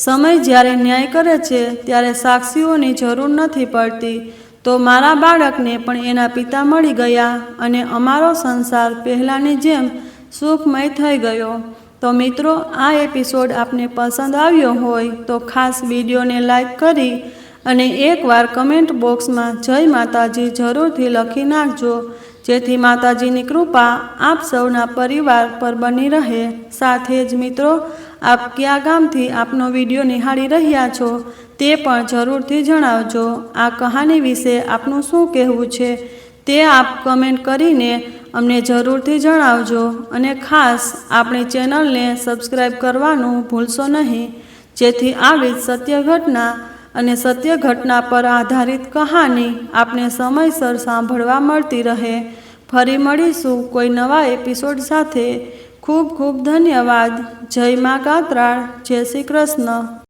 સમય જ્યારે ન્યાય કરે છે ત્યારે સાક્ષીઓની જરૂર નથી પડતી. તો મારા બાળકને પણ એના પિતા મળી ગયા અને અમારો સંસાર પહેલાંની જેમ સુખમય થઈ ગયો. તો મિત્રો, આ એપિસોડ આપને પસંદ આવ્યો હોય તો ખાસ વિડીયોને લાઈક કરી અને એકવાર કમેન્ટ બોક્સમાં જય માતાજી જરૂરથી લખી નાખજો, જેથી માતાજીની કૃપા આપ સૌના પરિવાર પર બની રહે. સાથે જ મિત્રો, આપ કયા ગામથી આપનો વિડીયો નિહાળી રહ્યા છો તે પણ જરૂરથી જણાવજો. આ કહાની વિશે આપનું શું કહેવું છે તે આપ કમેન્ટ કરીને અમને જરૂરથી જણાવજો, અને ખાસ આપણી ચેનલને સબસ્ક્રાઈબ કરવાનું ભૂલશો નહીં, જેથી આવી સત્ય ઘટના અને સત્ય ઘટના પર આધારિત કહાની આપને સમયસર સાંભળવા મળતી રહે. ફરી મળીશું કોઈ નવા એપિસોડ સાથે. ખૂબ ખૂબ ધન્યવાદ. જય મા કાતરાળ. જય શ્રી કૃષ્ણ.